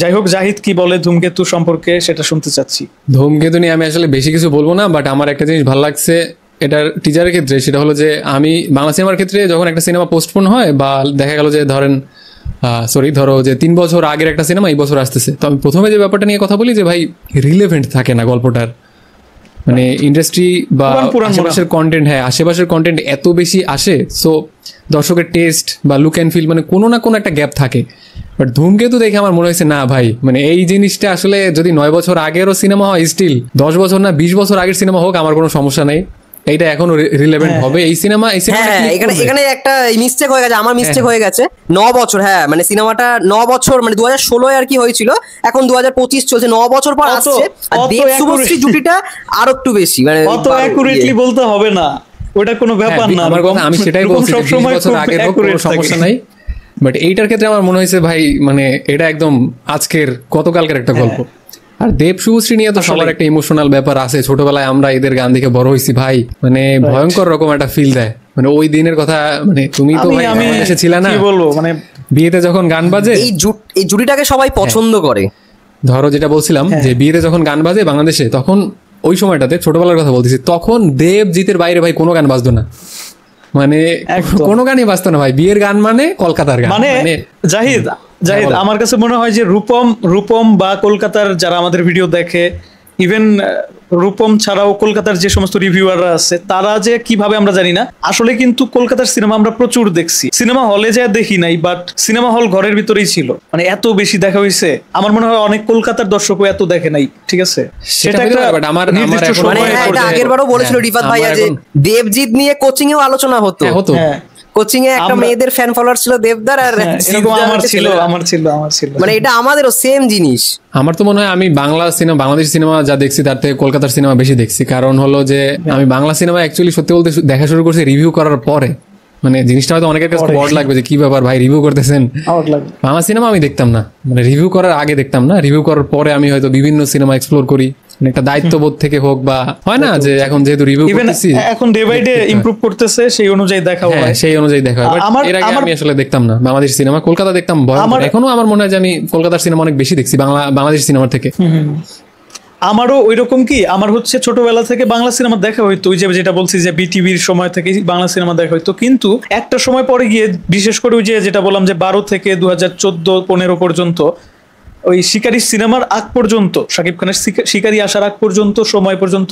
যাই হোক, জাহিদ কি বলে ধূমকেতু সম্পর্কে সেটা শুনতে চাচ্ছি। ধূমকেতু নিয়ে আমি আসলে বেশি কিছু বলবো না, বাট আমার একটা জিনিস ভালো লাগছে এটার টিজারের ক্ষেত্রে, সেটা হলো যে আমি বাংলা সিনেমার ক্ষেত্রে যখন একটা সিনেমা পোস্টপোন হয় বা দেখা গেল যে ধরো যে 3 বছর আগের একটা সিনেমা এই বছর আসতেছে, তো আমি প্রথমে যে ব্যাপারটা নিয়ে কথা বলি যে ভাই রিলেভেন্ট থাকে না গল্পটার, মানে ইন্ডাস্ট্রি বা আশেপাশের কন্টেন্ট, আশেপাশের কন্টেন্ট এত বেশি আসে, সো দর্শকের টেস্ট বা লুক অ্যান্ড ফিল মানে কোনো না কোনো একটা গ্যাপ থাকে। বাট ধূমকেতু দেখে আমার মনে হয়েছে না ভাই, মানে এই জিনিসটা আসলে যদি 9 বছর আগেরও সিনেমা হয়, স্টিল 10 বছর না 20 বছর আগের সিনেমা হোক, আমার কোনো সমস্যা নেই, এইটা এখনো রিলেভেন্ট হবে। এই সিনেমা এখানে একটা মিস্টেক হয়ে গেছে, আমার মিস্টেক হয়ে গেছে। 9 বছর, মানে সিনেমাটা 9 বছর মানে 2016 আর কি হয়েছিল, এখন 2025 চলছে, 9 বছর পর আসছে। আর দেব শুভশ্রী জুটিটা আরো একটু বেশি, মানে অত অ্যাকুরেটলি বলতে হবে না, ওটা কোনো ব্যাপার না। আমার কথা, আমি সেটাই বলছি, 20 বছর আগের হোক কোনো সমস্যা নাই, বাট এইটার ক্ষেত্রে আমার মনে হয়েছে ভাই মানে এটা একদম গতকালকের একটা গল্প। আর দেব শুভশ্রী নিয়ে তো সবার একটা ইমোশনাল ব্যাপার আছে, ছোটবেলায় আমরা এদের গান দেখে বড় হয়েছি ভাই, মানে ভয়ঙ্কর রকম একটা ফিল দেয়। মানে ওই দিনের কথা, মানে তুমি তো ভাই বাংলাদেশে ছিলা না, কি বলবো, মানে বিয়েতে যখন গান বাজে এই জুটিটাকে সবাই পছন্দ করে। ধরো যেটা বলছিলাম যে বিয়েতে যখন গান বাজে বাংলাদেশে, তখন ওই সময়টাতে ছোটবেলার কথা বলতেছি, তখন দেবজিতের বাইরে ভাই কোনো গান বাজতো না, মানে কোনো গানই বাজতো না ভাই। বিয়ের গান মানে কলকাতার গান। মানে জাহিদ আমার কাছে মনে হয় যে রূপম বা কলকাতার যারা আমাদের ভিডিও দেখে, ইভেন রূপম ছাড়াও কলকাতার যে সমস্ত রিভিউয়াররা আছে, তারা যে কিভাবে আমরা জানি না, আসলে কিন্তু কলকাতার সিনেমা আমরা প্রচুর দেখছি। সিনেমা হলে যা দেখি নাই, বাট সিনেমা হল ঘরের ভিতরেই ছিল, মানে এত বেশি দেখা হয়েছে। আমার মনে হয় অনেক কলকাতার দর্শকও এত দেখে নাই, ঠিক আছে? সেটা আগের বারও বলেছিল রিফাত ভাইয়া যে দেবজিৎ নিয়ে কোচিং এও আলোচনা হতো। কোচিং এ একটা মেয়েদের ফ্যান ফলোয়ার ছিল দেবদার, আর আমার ছিল মানে এটা আমাদেরও সেম জিনিস। আমার তো মনে হয় আমি বাংলাদেশি সিনেমা যা দেখছি তার থেকে কলকাতার সিনেমা বেশি দেখছি, কারণ হলো যে আমি বাংলা সিনেমা অ্যাকচুয়ালি সত্যি বলতে দেখা শুরু করছি রিভিউ করার পরে। মানে জিনিসটা হয়তো অনেকের কাছে বড় লাগবে যে কি ব্যাপার ভাই রিভিউ করতেছেন, বাংলা সিনেমা আমি দেখতাম না, মানে রিভিউ করার আগে দেখতাম না, রিভিউ করার পরে আমি হয়তো বিভিন্ন সিনেমা এক্সপ্লোর করি, একটা দায়িত্ববোধ থেকে হোক বা হয় না যে এখন যেহেতু রিভিউ করতেছি, এখন ডে বাই ডে ইমপ্রুভ করতেছে, সেই অনুযায়ী দেখা হয়, সেই অনুযায়ী দেখা হয়। এর আগে আমি আসলে দেখতাম না বাংলাদেশি সিনেমা, কলকাতা দেখতাম। এখনো আমার মনে হয় যে আমি কলকাতার সিনেমা অনেক বেশি দেখছি বাংলাদেশি সিনেমার থেকে। আমারও ওই রকম কি, আমার হচ্ছে ছোটবেলা থেকে বাংলা সিনেমা দেখা হইতো, ওই যে যেটা বলছি যে বিটিভির সময় থেকে বাংলা সিনেমা দেখা হইতো, কিন্তু একটা সময় পরে গিয়ে বিশেষ করে ওই যে যেটা বললাম যে 12 থেকে 2014-15 পর্যন্ত, ওই শিকারি সিনেমার আগ পর্যন্ত, শাকিব খানের শিকারি আসার আগ পর্যন্ত সময় পর্যন্ত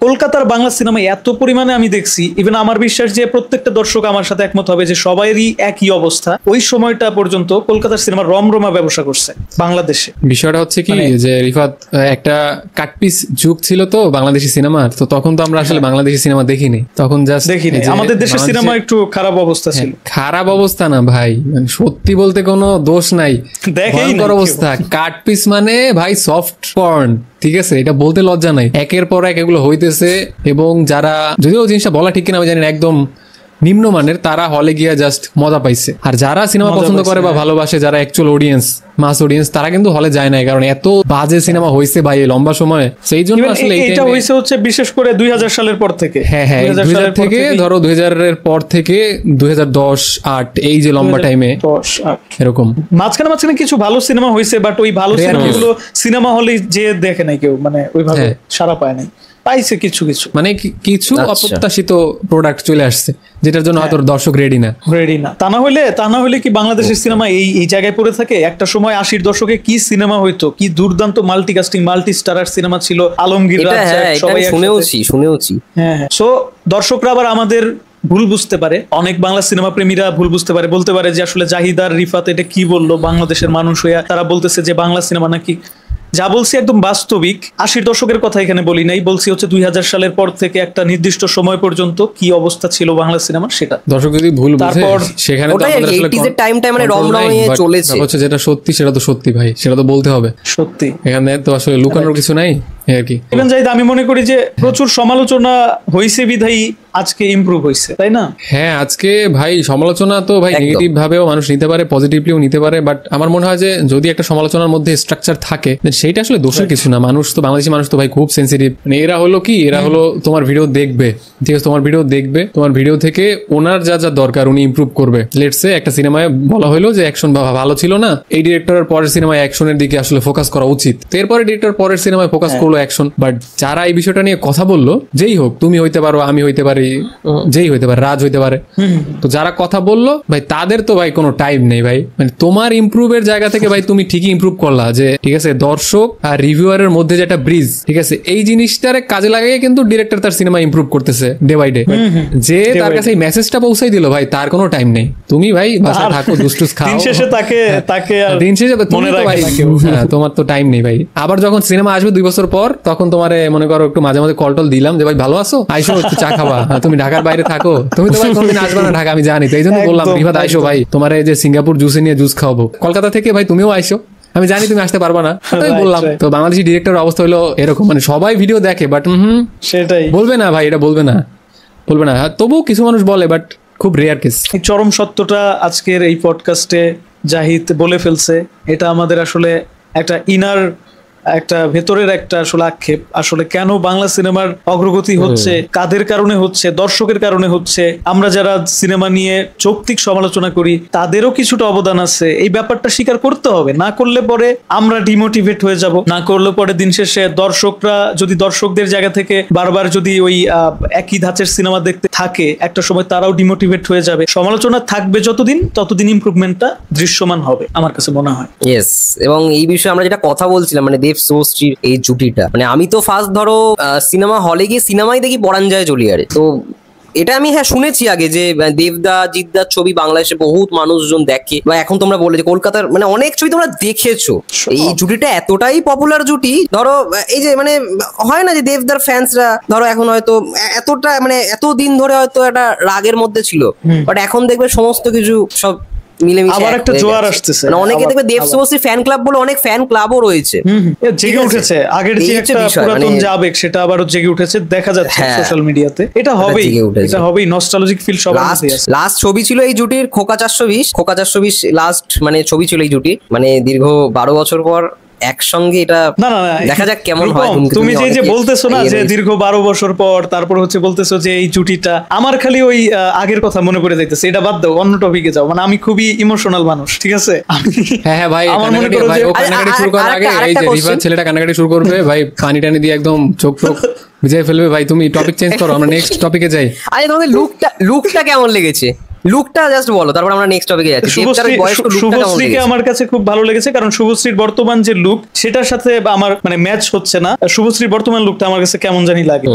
কলকাতার বাংলা সিনেমা এত পরিমাণে আমি দেখছি, ইভেন আমার বিশ্বাস যে প্রত্যেকটা দর্শক আমার সাথে একমত হবে যে সবারই একই অবস্থা। ওই সময়টা পর্যন্ত কলকাতার সিনেমা রমরমা ব্যবসা করছে বাংলাদেশে। বিষয়টা হচ্ছে কি যে রিফাত, একটা কাটপিস যুগ ছিল তো বাংলাদেশি সিনেমার, তো তখন তো আমরা আসলে বাংলাদেশি সিনেমা দেখিনি, তখন জাস্ট দেখিনি। আমাদের দেশের সিনেমা একটু খারাপ অবস্থা ছিল। খারাপ অবস্থা না ভাই, মানে সত্যি বলতে কোনো দোষ নাই, ভয়ঙ্কর অবস্থা। কাটপিস মানে ভাই সফট পর্ন, ঠিক আছে, এটা বলতে লজ্জা নাই। একের পর এক এগুলো হইতেছে, এবং যারা, যদিও জিনিসটা বলা ঠিক কিনা আমি জানি না, একদম নিম্নমানের, তারা হলে গিয়া জাস্ট মজা পাইছে। আর যারা সিনেমা পছন্দ করে বা ভালোবাসে, যারা অ্যাকচুয়াল অডিয়েন্স, মাস অডিয়েন্স, তারা কিন্তু হলে যায় না, কারণ এত বাজে সিনেমা হয়েছে ভাই লম্বা সময়। সেই জন্য আসলে এটা হয়েছে হচ্ছে বিশেষ করে 2000 সালের পর থেকে। হ্যাঁ 2000 থেকে ধরো 2000 এর পর থেকে 2010-8 এই যে লম্বা টাইমে এরকম মাঝখানে কিছু ভালো সিনেমা হয়েছে, বাট ওই ভালো সিনেমাগুলো সিনেমা হলে যে দেখে নাই কেউ, মানে ওইভাবে সারা পায় নাই। পাইছে কিছু কিছু, মানে কিছু আচ্ছা। অপ্রত্যাশিত প্রোডাক্ট চলে আসছে যেটার জন্য হয়তো দর্শক রেডি না। রেডি না। তা না হলে কি বাংলাদেশের সিনেমা এই জায়গায় পড়ে থাকে? একটা সময় 80-র দশকে কি সিনেমা হইতো, কি দুর্দান্ত মাল্টিকাস্টিং মাল্টি স্টারার সিনেমা ছিল, আলমগীর, এটা রাজ্জাক, হ্যাঁ, এটা সবাই আমি একসাথে। শুনেওছি। হ্যাঁ, সো দর্শকরা আবার আমাদের ভুল বুঝতে পারে, অনেক বাংলা সিনেমা প্রেমীরা ভুল বুঝতে পারে, বলতে পারে যে আসলে জাহিদ আর রিফাত এটা কি বললো, বাংলাদেশের মানুষ হইয়া তারা বলতেছে যে বাংলা সিনেমা নাকি। যা বলছি একদম বাস্তবিক। 80-র দশকের কথা এখানে বলি নাই, বলছি হচ্ছে 2000 সালের পর থেকে একটা নির্দিষ্ট সময় পর্যন্ত কি অবস্থা ছিল বাংলা সিনেমার সেটা। দর্শক যদি ভুল বুঝে তারপর সেখানে তো ওটাই আর আমাদের কি, আসলে 80s এর টাইমটা মানে control নাই, রমরমিয়ে but চলেছে। ব্যাপার হচ্ছে যেটা সত্যি সেটা তো সত্যি ভাই, সেটা তো বলতে হবে। সত্যি এখানে তো আসলে লুকানোর কিছু নাই আর কি। ইভেন জাহিদ, আমি মনে করি যে প্রচুর সমালোচনা হয়েছে বিধায়ী আজকে ইমপ্রুভ হয়েছে, তাই না? হ্যাঁ, আজকে ভাই সমালোচনা তো ভাই একদম। নেগেটিভ ভাবেও মানুষ নিতে পারে, পজিটিভলিও নিতে পারে, বাট আমার মনে হয় যে যদি একটা সমালোচনার মধ্যে স্ট্রাকচার থাকে then সেইটা আসলে দোষের কিছু না। মানুষ তো, বাংলাদেশি মানুষ তো ভাই খুব সেন্সিটিভ। মানে এরা হলো কি, এরা হলো তোমার ভিডিও দেখবে, ঠিক আছে, তোমার ভিডিও থেকে ওনার যা যা দরকার উনি ইমপ্রুভ করবে। লেটস সে একটা সিনেমায় বলা হলো যে অ্যাকশন ভালো ছিল না, এই ডিরেক্টরের পরের সিনেমায় অ্যাকশনের দিকে আসলে ফোকাস করা উচিত, তো এরপরে ডিরেক্টর পরের সিনেমায় ফোকাস করলো অ্যাকশন। বাট যারা এই বিষয়টা নিয়ে কথা বললো, যেই হোক, তুমি হইতে পারো, আমি হইতে পারি, যেই হইতে পারে, রাজ হইতে পারে, তো যারা কথা বললো ভাই তাদের তো ভাই কোনো টাইম নেই ভাই। মানে তোমার ইমপ্রুভের জায়গা থেকে ভাই তুমি ঠিকই ইমপ্রুভ করলা, যে ঠিক আছে দর্শক আর রিভিউয়ারের মধ্যে যে একটা ব্রিজ, ঠিক আছে, এই জিনিসটারে কাজে লাগিয়ে কিন্তু ডিরেক্টর তার সিনেমা ইমপ্রুভ করতেছে ডে বাই ডে। যে তার কাছে এই মেসেজটা পৌঁছাই দিল ভাই, তার কোনো টাইম নেই। তুমি ভাই বাসায় থাকো, দুষ্টুস খাও, দিন শেষে তাকে আর দিন শেষে তুমি মনে তো রাখে ভাই, না কেউ। হ্যাঁ, তোমার তো টাইম নেই ভাই। আবার যখন সিনেমা আসবে 2 বছর পর, তখন তোমারে মনে করো একটু মাঝে মাঝে কল টল দিলাম যে ভাই ভালো আছো, আইসো একটু চা খাবা। হ্যাঁ, তুমি ঢাকার বাইরে থাকো, তুমি তো ভাই কোনদিন আসবে না ঢাকা, আমি জানি, তো এই জন্য বললাম একদম, রিফাত আইসো ভাই, তোমার এই যে সিঙ্গাপুর জুসে নিয়ে জুস খাওয়াবো, কলকাতা থেকে ভাই তুমিও আইসো, আমি জানি তুমি আসতে পারবা না, তাই Right, বললাম। right. তো বাংলাদেশি ডিরেক্টর অবস্থা হলো এরকম, মানে সবাই ভিডিও দেখে বাট সেটাই। বলবে না ভাই, এটা বলবে না। হ্যাঁ, তবুও কিছু মানুষ বলে, বাট খুব রেয়ার কেস। এই চরম সত্যটা আজকের এই পডকাস্টে জাহিদ বলে ফেলছে। এটা আমাদের আসলে একটা ভেতরের একটা আসলে আক্ষেপ। আসলে কেন বাংলা সিনেমার অগ্রগতি হচ্ছে, কাদের কারণে হচ্ছে, দর্শকের কারণে হচ্ছে। আমরা যারা সিনেমা নিয়ে যৌক্তিক সমালোচনা করি তাদেরও কিছুটা অবদান আছে, এই ব্যাপারটা স্বীকার করতে হবে। না করলে পরে আমরা ডিমোটিভেট হয়ে যাব, না করলে পরে দিন শেষে দর্শকরা যদি দর্শকদের জায়গা থেকে বারবার যদি ওই একই ধাঁচের সিনেমা দেখতে থাকে, একটা সময় তারাও ডিমোটিভেট হয়ে যাবে। সমালোচনা থাকবে ততদিন ইমপ্রুভমেন্টটা দৃশ্যমান হবে আমার কাছে মনে হয়। ইয়েস, এবং এই বিষয়ে আমরা যেটা কথা বলছিলাম, মানে দেব শুভশ্রীর এই জুটিটা, মানে আমি তো ফার্স্ট ধরো সিনেমা হলে গিয়ে সিনেমাই দেখি পরান যায় চলিয়ারে। তো এটা আমি হ্যাঁ শুনেছি আগে যে দেবদা জিদ্দার ছবি বাংলাদেশে বহুত মানুষজন দেখে, বা এখন তোমরা বলে যে কলকাতার মানে অনেক ছবি তোমরা দেখেছো। এই জুটিটা এতটাই পপুলার জুটি, ধরো এই যে মানে হয় না যে দেবদার ফ্যান্সরা ধরো এখন হয়তো এতটা মানে এতদিন ধরে হয়তো একটা রাগের মধ্যে ছিল, বাট এখন দেখবে সমস্ত কিছু সব মিলেমিশে আবার একটা জোয়ার আসতেছে। মানে অনেকে দেখবে দেব শুভশ্রী ফ্যান ক্লাব বলে অনেক ফ্যান ক্লাবও রয়েছে, জেগে উঠেছে। আগের যে একটা পুরাতন যে আবেগ সেটা আবারও জেগে উঠেছে, দেখা যাচ্ছে সোশ্যাল মিডিয়াতে। এটা হবেই নস্টালজিক ফিল সবার মধ্যে আছে। লাস্ট ছবি ছিল এই জুটির খোকা 420 লাস্ট মানে ছবি ছিল এই জুটির, মানে দীর্ঘ 12 বছর পর একসঙ্গে এটা না দেখা যাক কেমন হয়। তুমি যে বলতেছো না যে দীর্ঘ 12 বছর পর, তারপর হচ্ছে বলতেছো যে এই জুটিটা, আমার খালি ওই আগের কথা মনে পড়ে যাইতেছে। এটা বাদ দাও, অন্য টপিকে যাও। মানে আমি খুবই ইমোশনাল মানুষ, ঠিক আছে? হ্যাঁ ভাই, কান্নাকাটি শুরু করার আগে এই যে রিফাত ছেলেটা কান্নাকাটি শুরু করবে ভাই, পানি টানি দিয়ে একদম চোখ ভিজিয়ে ফেলবে ভাই। তুমি টপিক চেঞ্জ করো, আমরা নেক্সট টপিকে যাই। আরে তোমাদের লুকটা কেমন লেগেছে? লুকটা জাস্ট বলো, তারপর আমরা নেক্সট টপিকে যাচ্ছি। শুভশ্রীকে আমার কাছে খুব ভালো লেগেছে, কারণ শুভশ্রীর বর্তমান যে লুক সেটার সাথে আমার মানে ম্যাচ হচ্ছে না। শুভশ্রীর বর্তমান লুকটা আমার কাছে কেমন জানি লাগে,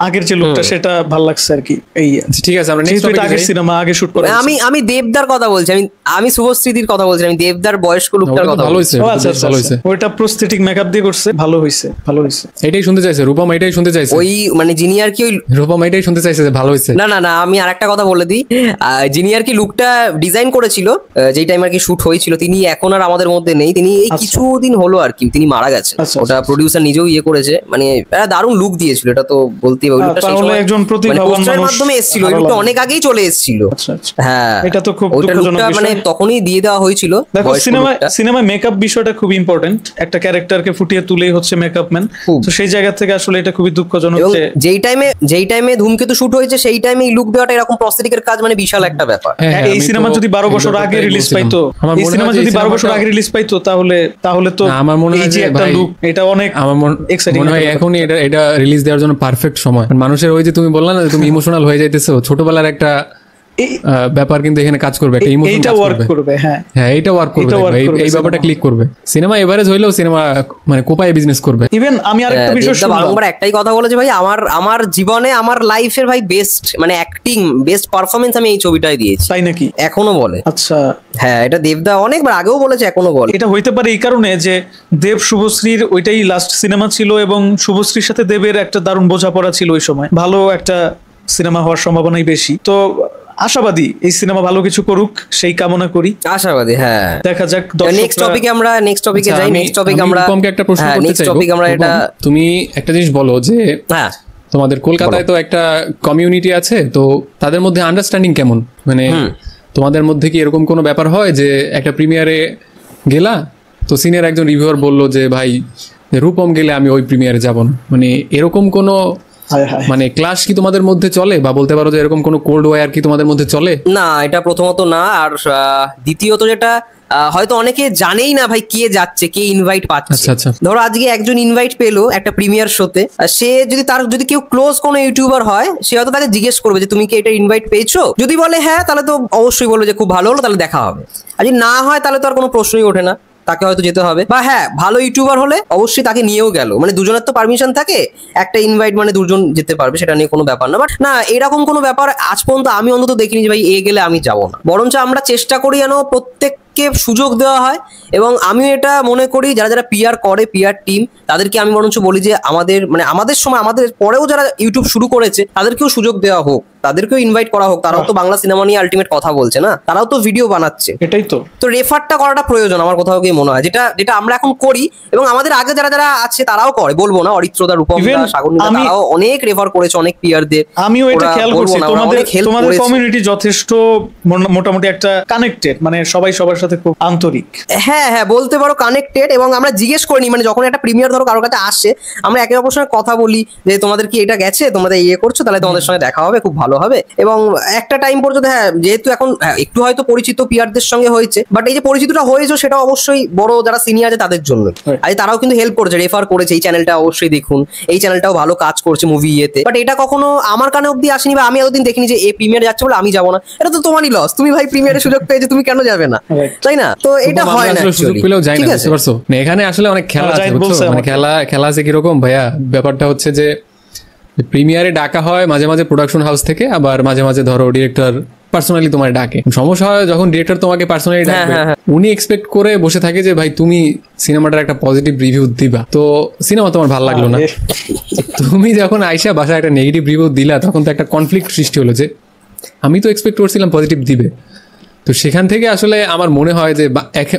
আগের যে লুকটা সেটা ভালো লাগছে আর কি। এই ঠিক আছে, আমরা নেক্সট টপিকে যাই। সিনেমা আগে শুট করে আমি দেবদার কথা বলছি, আমি শুভশ্রীর কথা বলছি, আমি দেবদার বয়স্ক লুকটার কথা বলছি। ভালো হইছে, ওইটা প্রস্থেটিক মেকআপ দিয়ে করছে, ভালো হইছে। এটাই শুনতে চাইছে রূপম, এটাই শুনতে চাইছে ওই মানে যিনি আর কি ওই রূপম এটাই শুনতে চাইছে যে ভালো হইছে। না আমি আরেকটা কথা বলে দিই, যিনি আর কি লুকটা ডিজাইন করেছিল যেই টাইম আর কি শুট হয়েছিল, তিনি এখন আর আমাদের মধ্যে নেই। তিনি এই কিছুদিন হলো আর কি তিনি মারা গেছে। ওটা প্রডিউসার নিজেও করেছে, মানে একটা দারুণ লুক দিয়েছিল, এটা তো বলতেই হবে। একজন প্রতিভাবান মানুষ মাধ্যমে এসেছিল, ওই লুকটা অনেক আগেই চলে এসেছিল। হ্যাঁ, এটা তো খুব দুঃখজনক বিষয়। মানে তখনই দিয়ে দেওয়া হয়েছিল। দেখো সিনেমায় মেকআপ বিষয়টা খুব ইম্পর্টেন্ট, একটা ক্যারেক্টারকে ফুটিয়ে তুলেই হচ্ছে মেকআপ ম্যান। তো সেই জায়গা থেকে আসলে এটা খুবই দুঃখজনক যে যেই টাইমে ধূমকেতু শুট হয়েছে সেই টাইমে লুক দেওয়াটা এরকম প্রস্থেটিকের কাজ মানে বিশাল একটা ব্যাপার। হ্যাঁ, এই আমি সিনেমা তো যদি 12 বছর এই আগে ব্যাপারটাই রিলিজ বলছিলাম। পাইতো, আমার এই মনে সিনেমা হয় যে যদি এই 12 বছর সিনেমাটা- আগে রিলিজ পাইতো তাহলে তো না, আমার মনে এই হয় যে যে একটা ভাই, লুক, এটা অনেক এক্সাইটিং। মনে হয় এখনই এটা রিলিজ দেওয়ার জন্য পারফেক্ট সময়। মানুষের ওই যে তুমি বললা না যে তুমি ইমোশনাল হয়ে যাইতেছো, ছোটবেলার একটা ব্যাপার কিন্তু এখানে কাজ করবে, একটা ইমোশন এইটা কাজ ওয়ার্ক করবে। করবে। হ্যাঁ, হ্যাঁ, এইটা ওয়ার্ক করবে, এটা work দেখবে, করবে এই ব্যাপারটা সিনেমা। ক্লিক করবে। সিনেমা এভারেজ হইলেও সিনেমা মানে কোপায় বিজনেস করবে। ইভেন আমি আরেকটা বিষয় দেবদা শুনলাম, বারংবার একটাই কথা বলেছে ভাই, আমার জীবনে আমার লাইফের ভাই বেস্ট মানে অ্যাক্টিং বেস্ট পারফরমেন্স আমি এই ছবিটাই দিয়েছি, তাই নাকি? এখনো বলে। আচ্ছা, হ্যাঁ, এটা দেবদা অনেকবার আগেও বলেছে, এখনো বলে। এটা হইতে পারে এই কারণে যে দেব শুভশ্রীর ওইটাই লাস্ট সিনেমা ছিল এবং শুভশ্রীর সাথে দেবের একটা দারুণ বোঝাপড়া ছিল ওই সময়, ভালো একটা সিনেমা হওয়ার সম্ভাবনাই বেশি। তো আশাবাদী এই সিনেমা ভালো কিছু করুক, সেই কামনা করি। আশাবাদী, হ্যাঁ। দেখা যাক নেক্সট টপিকে নেক্সট টপিকে আচ্ছা, যাই। নেক্সট টপিক আমরা রূপমকে একটা প্রশ্ন করতে নেক্সট চাইবো। টপিক আমরা এটা রূপম, তুমি একটা জিনিস বলো যে হ্যাঁ তোমাদের কলকাতায় তো একটা কমিউনিটি আছে, তো তাদের মধ্যে আন্ডারস্ট্যান্ডিং কেমন? মানে তোমাদের মধ্যে কি এরকম কোনো ব্যাপার হয় যে একটা প্রিমিয়ারে গেলা, তো সিনিয়র একজন রিভিউয়ার বললো যে ভাই রূপম গেলে আমি ওই প্রিমিয়ারে যাব না, মানে এরকম কোনো হায় হায়। মানে ক্লাশ কি তোমাদের মধ্যে চলে, বা বলতে পারো যে এরকম কোনো কোল্ড ওয়্যার কি তোমাদের মধ্যে চলে? না, এটা প্রথমত না। আর দ্বিতীয়ত যেটা হয়তো অনেকে জানেই না ভাই কে যাচ্ছে, কে ইনভাইট পাচ্ছে। আচ্ছা, আচ্ছা। ধরো আজকে একজন ইনভাইট পেলো একটা প্রিমিয়ার শোতে, সে যদি তার যদি কেউ ক্লোজ কোনো ইউটিউবার হয়, সে হয়তো তাকে জিজ্ঞেস করবে যে তুমি কি এটা ইনভাইট পেয়েছো। যদি বলে হ্যাঁ, তাহলে তো অবশ্যই বলবে যে খুব ভালো হলো, তাহলে দেখা হবে। আর যদি না হয় তাহলে তো আর কোনো প্রশ্নই ওঠে না, তাকে হয়তো যেতে হবে। বা হ্যাঁ, ভালো ইউটিউবার হলে অবশ্যই তাকে নিয়েও গেল, মানে দুজনের তো পারমিশন থাকে, একটা ইনভাইট মানে দুজন যেতে পারবে, সেটা নিয়ে কোনো ব্যাপার না। বাট না, এরকম কোনো ব্যাপার আজ পর্যন্ত আমি অন্তত দেখিনি যে ভাই এ গেলে আমি যাবো না। বরঞ্চ আমরা চেষ্টা করি যেন প্রত্যেককে সুযোগ দেওয়া হয়। এবং আমিও এটা মনে করি যারা যারা পিআর করে, পিআর টিম, তাদেরকে আমি বরঞ্চ বলি যে আমাদের সময়, আমাদের পরেও যারা ইউটিউব শুরু করেছে তাদেরকেও সুযোগ দেওয়া হোক, তাদেরকেও ইনভাইট করা হোক। তারাও তো বাংলা সিনেমা নিয়ে আলটিমেট কথা বলছে না, তারাও তো ভিডিও বানাচ্ছে। এটাই তো রেফারটা করাটা প্রয়োজন আমার কোথাও গিয়ে মনে হয়, যেটা আমরা এখন করি এবং আমাদের আগে যারা যারা আছে তারাও করে, বলবো না, অরিত্রদা, রূপমদা, সাগরনীদা, তারাও অনেক রেফার করেছে অনেক পিয়ারদের। আমিও এটা খেয়াল করছি, তোমাদের কমিউনিটি যথেষ্ট মোটামুটি একটা কানেক্টেড, মানে সবাই সবার সাথে খুব আন্তরিক। হ্যাঁ হ্যাঁ, বলতে পারো কানেক্টেড। এবং আমরা জিজ্ঞেস করিনি, মানে যখন একটা প্রিমিয়ার ধরো কারোর কাছে আসে, আমরা একে অপরের সঙ্গে কথা বলি যে তোমাদের কি এটা গেছে, তোমাদের ইয়ে করছো, তাহলে তোমাদের সঙ্গে দেখা হবে, খুব ভালো হবে। এবং একটা টাইম পর্যন্ত হ্যাঁ, যেহেতু এখন একটু হয়তো পরিচিত পিয়ারদের সঙ্গে হয়েছে, বাট এই যে পরিচিতটা হয়েছে সেটা অবশ্যই বড় যারা সিনিয়র আছে তাদের জন্য। আর তারাও কিন্তু হেল্প করেছে, রেফার করেছে, এই চ্যানেলটা অবশ্যই দেখুন, এই চ্যানেলটাও ভালো কাজ করছে মুভি ইয়েতে। বাট এটা কখনো আমার কানে অব্দি আসেনি, বা আমি এতদিন দেখিনি যে এই প্রিমিয়ার যাচ্ছে বলে আমি যাবো না। এটা তো তোমারই লস, তুমি ভাই প্রিমিয়ারের সুযোগ পেয়েছো, তুমি কেন যাবে না, তাই না? তো এটা হয় না, সুযোগ পেলেও যাই না, বুঝতে পারছো? না, এখানে আসলে অনেক খেলা আছে, বুঝছো? মানে খেলা আছে কিরকম ভাইয়া, ব্যাপারটা হচ্ছে যে প্রিমিয়ারে ডাকা হয় মাঝে মাঝে প্রোডাকশন হাউস থেকে, আবার মাঝে মাঝে ধরো ডিরেক্টর পার্সোনালি তোমার ডাকে। সমস্যা হয় যখন ডিরেক্টর তোমাকে পার্সোনালি ডাকবে, উনি এক্সপেক্ট করে বসে থাকে যে ভাই তুমি সিনেমাটার একটা পজিটিভ রিভিউ দিবা, তো সিনেমা তোমার ভালো লাগলো না, তুমি যখন আইসা বাসায় একটা নেগেটিভ রিভিউ দিলা, তখন তো একটা কনফ্লিক্ট সৃষ্টি হলো যে আমি তো এক্সপেক্ট করছিলাম পজিটিভ দিবে। তো সেখান থেকে আসলে আমার মনে হয় যে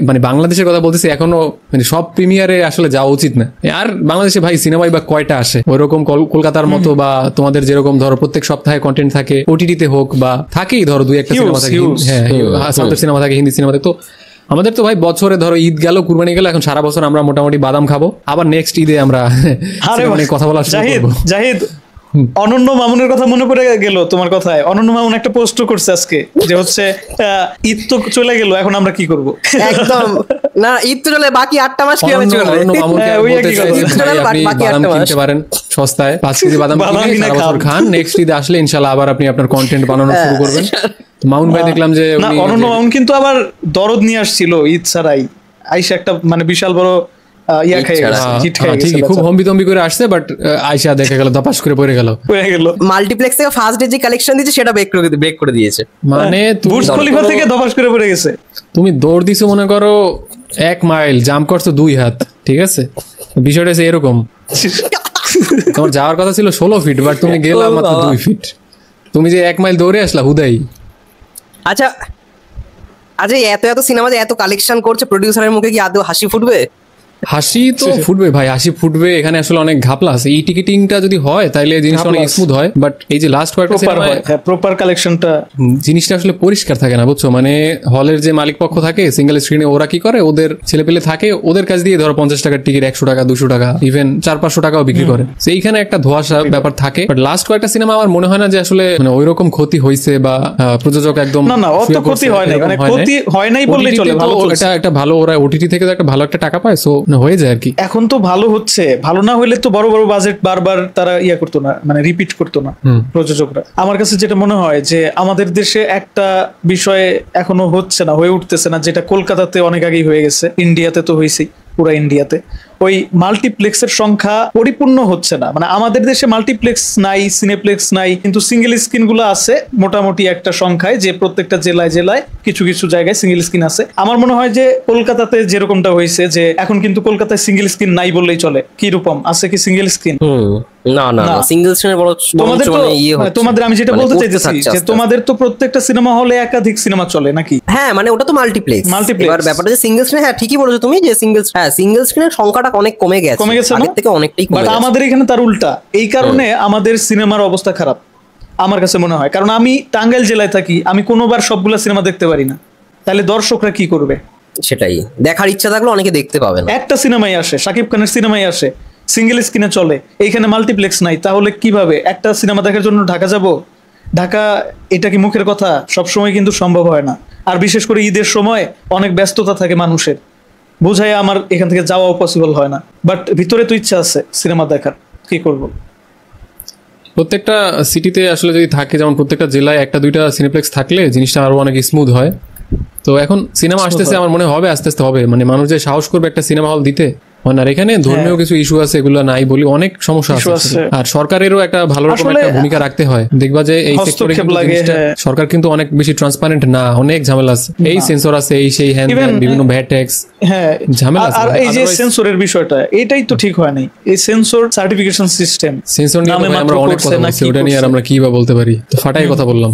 মানে বাংলাদেশের কথা বলতেছি, এখনো মানে সব প্রিমিয়ারে আসলে যাওয়া উচিত না। আর বাংলাদেশে ভাই সিনেমাই বা কয়টা আসে, ওইরকম কলকাতার মতো বা তোমাদের যেরকম ধরো প্রত্যেক সপ্তাহে কন্টেন্ট থাকে, ওটিটিতে হোক বা থাকেই ধরো দুই একটা সিনেমা থাকে, হ্যাঁ সাউথের সিনেমা থাকে, হিন্দি সিনেমা থাকে। তো আমাদের তো ভাই বছরে ধরো ঈদ গেল, কুরবানি গেল, এখন সারা বছর আমরা মোটামুটি বাদাম খাবো, আবার নেক্সট ঈদে আমরা কথা বলা শুরু করবো। জাহিদ, অনন্য মামুনের কথা মনে পড়ে গেল তোমার কথায়। অনন্য মামুন একটা পোস্ট করছে আজকে যে হচ্ছে ঈদ তো চলে গেল, এখন আমরা কি করব? একদম না, ঈদ তো চলে, বাকি 8টা মাস কিভাবে চলবে? আপনি বাদাম কিনতে পারেন সস্তায়, 5 কেজি বাদাম কিনে সারা বছর খান, নেক্সট ঈদে আসলে ইনশাআল্লাহ আবার আপনি আপনার কন্টেন্ট বানানো শুরু করবেন। মামুন ভাই দেখলাম যে অনন্য মামুন কিন্তু আবার দরদ নিয়ে আসছিল ঈদ ছাড়াই, আইসা একটা মানে বিশাল বড় খুব হম্বিতম্বি করে আসছে, বাট আইসা দেখা গেল দপাস করে পড়ে গেল। মাল্টিপ্লেক্স থেকে ফার্স্ট ডে যে কালেকশন দিয়েছে সেটা ব্রেক করে দিয়েছে, মানে বুর্জ খলিফা থেকে দপাস করে পড়ে গেছে। তুমি দৌড় দিছো মনে করো 1 মাইল, জাম্প করছো 2 হাত, ঠিক আছে? বিষয়টা হচ্ছে এরকম, তোমার যাওয়ার কথা ছিল 16 ফিট, বাট তুমি গেলা মাত্র 2 ফিট। তুমি যে 1 মাইল দৌড়ে আসলা হুদাই। আচ্ছা এত সিনেমা যে এত কালেকশন করছে, প্রডিউসারের মুখে কি আদৌ হাসি ফুটবে? হাসি তো ফুটবে ভাই, হাসি ফুটবে। এখানে আসলে অনেক ঘাপলা আছে। এই টিকিটিংটা যদি হয় তাহলে জিনিসটা অনেক স্মুথ হয়, বাট এই যে লাস্ট কয়েকটা সিনেমায় প্রপার কালেকশনটা জিনিসটা আসলে পরিষ্কার থাকে না, বুঝছো? মানে হলের যে মালিক পক্ষ থাকে সিঙ্গেল স্ক্রিনে, ওরা কি করে, ওদের ছেলেপেলে থাকে, ওদের কাছ দিয়ে ধরো 50 টাকার টিকিট 100 টাকা 200 টাকা ইভেন 400-500 টাকাও বিক্রি করে। সেইখানে একটা ধোঁয়াশা ব্যাপার থাকে। বাট লাস্ট কয়েকটা সিনেমা আমার মনে হয় না যে আসলে মানে ওইরকম ক্ষতি হয়েছে বা প্রযোজক একদম না অত ক্ষতি হয় নাই, মানে ক্ষতি হয় নাই বললেই চলে। ভালো এটা একটা ভালো, ওরা ওটিটি থেকে তো একটা ভালো একটা টাকা পায়, সো হয়ে যায় আর কি। এখন তো ভালো হচ্ছে, ভালো না হইলে তো বড় বড় বাজেট বারবার তারা ইয়া করতো না, মানে রিপিট করতো না প্রযোজকরা। আমার কাছে যেটা মনে হয় যে আমাদের দেশে একটা বিষয়ে এখনো হচ্ছে না, হয়ে উঠতেছে না, যেটা কলকাতাতে অনেক আগেই হয়ে গেছে, ইন্ডিয়াতে তো হয়েছেই, পুরো ইন্ডিয়াতে ওই মাল্টিপ্লেক্সের সংখ্যা পরিপূর্ণ হচ্ছে না। মানে আমাদের দেশে মাল্টিপ্লেক্স নাই, সিনেপ্লেক্স নাই, কিন্তু সিঙ্গেল স্ক্রিন গুলো আছে মোটামুটি একটা সংখ্যায়, যে প্রত্যেকটা জেলায় জেলায় কিছু কিছু জায়গায় সিঙ্গেল স্ক্রিন আছে। আমার মনে হয় যে কলকাতাতে যেরকমটা হয়েছে, যে এখন কিন্তু কলকাতায় সিঙ্গেল স্ক্রিন নাই বললেই চলে। কি রূপম আছে কি সিঙ্গেল স্ক্রিন? না না না, সিঙ্গেল স্ক্রিনের বড় তোমাদের তো তোমাদের আমি যেটা বলতে চাইতেছি যে তোমাদের তো প্রত্যেকটা সিনেমা হলে একাধিক সিনেমা চলে নাকি? হ্যাঁ, মানে ওটা তো মাল্টিপ্লেক্স। এবার ব্যাপারটা যে সিঙ্গেল স্ক্রিন, হ্যাঁ ঠিকই বলেছো তুমি, যে সিঙ্গেল স্ক্রিনের সংখ্যাটা অনেক কমে গেছে আগের থেকে, অনেকটাই কমে গেছে। আমাদের এখানে তার উল্টা, এই কারণে আমাদের সিনেমার অবস্থা খারাপ আমার কাছে মনে হয়। কারণ আমি টাঙ্গাইল জেলায় থাকি, আমি কোনোবার সবগুলা সিনেমা দেখতে পারি না, তাহলে দর্শকরা কি করবে? সেটাই, দেখার ইচ্ছা থাকলে অনেকে দেখতে পাবে না। একটা সিনেমাই আসে, শাকিব খানের সিনেমাই আসে, সিঙ্গেল স্ক্রিনে চলে, এইখানে মাল্টিপ্লেক্স নাই, তাহলে কিভাবে একটা সিনেমা দেখার জন্য ঢাকা যাব? ঢাকা এটা কি মুখের কথা? সবসময় কিন্তু সম্ভব হয় না, আর বিশেষ করে ঈদের সময় অনেক ব্যস্ততা থাকে মানুষের, বোঝাই আমার এখান থেকে যাওয়াও পসিবল হয় না। বাট ভিতরে তো ইচ্ছা আছে সিনেমা দেখার, কি করব? প্রত্যেকটা সিটিতে আসলে যদি থাকে, যেমন প্রত্যেকটা জেলায় একটা দুইটা সিনেপ্লেক্স থাকলে জিনিসটা আরো অনেক স্মুথ হয়। তো এখন সিনেমা আসতেছে, আমার মনে হবে আস্তে আস্তে হবে, মানে মানুষ যে সাহস করবে একটা সিনেমা হল দিতে। আর এখানে ধর্মীয় কিছু ইস্যু আছে, এগুলো নাই বলি অনেক সমস্যা আছে। আর সরকারেরও একটা ভালো রকম একটা ভূমিকা রাখতে হয়। দেখবা যে এই সেক্টরে সরকার কিন্তু অনেক বেশি ট্রান্সপারেন্ট না, অনেক ঝামেলা আছে, এই সেন্সর আছে, এই সেই হ্যান্ড বিভিন্ন ভ্যাট ট্যাক্স, হ্যাঁ ঝামেলা আছে। আর এই যে সেন্সরের বিষয়টা, এটাই তো ঠিক হয় নাই। এই সেন্সর সার্টিফিকেশন সিস্টেম, সেন্সর নিয়ে আমরা অনেক কথা বলছি, ওটা নিয়ে আর আমরা কি বা বলতে পারি? তো ফাটাই কথা বললাম,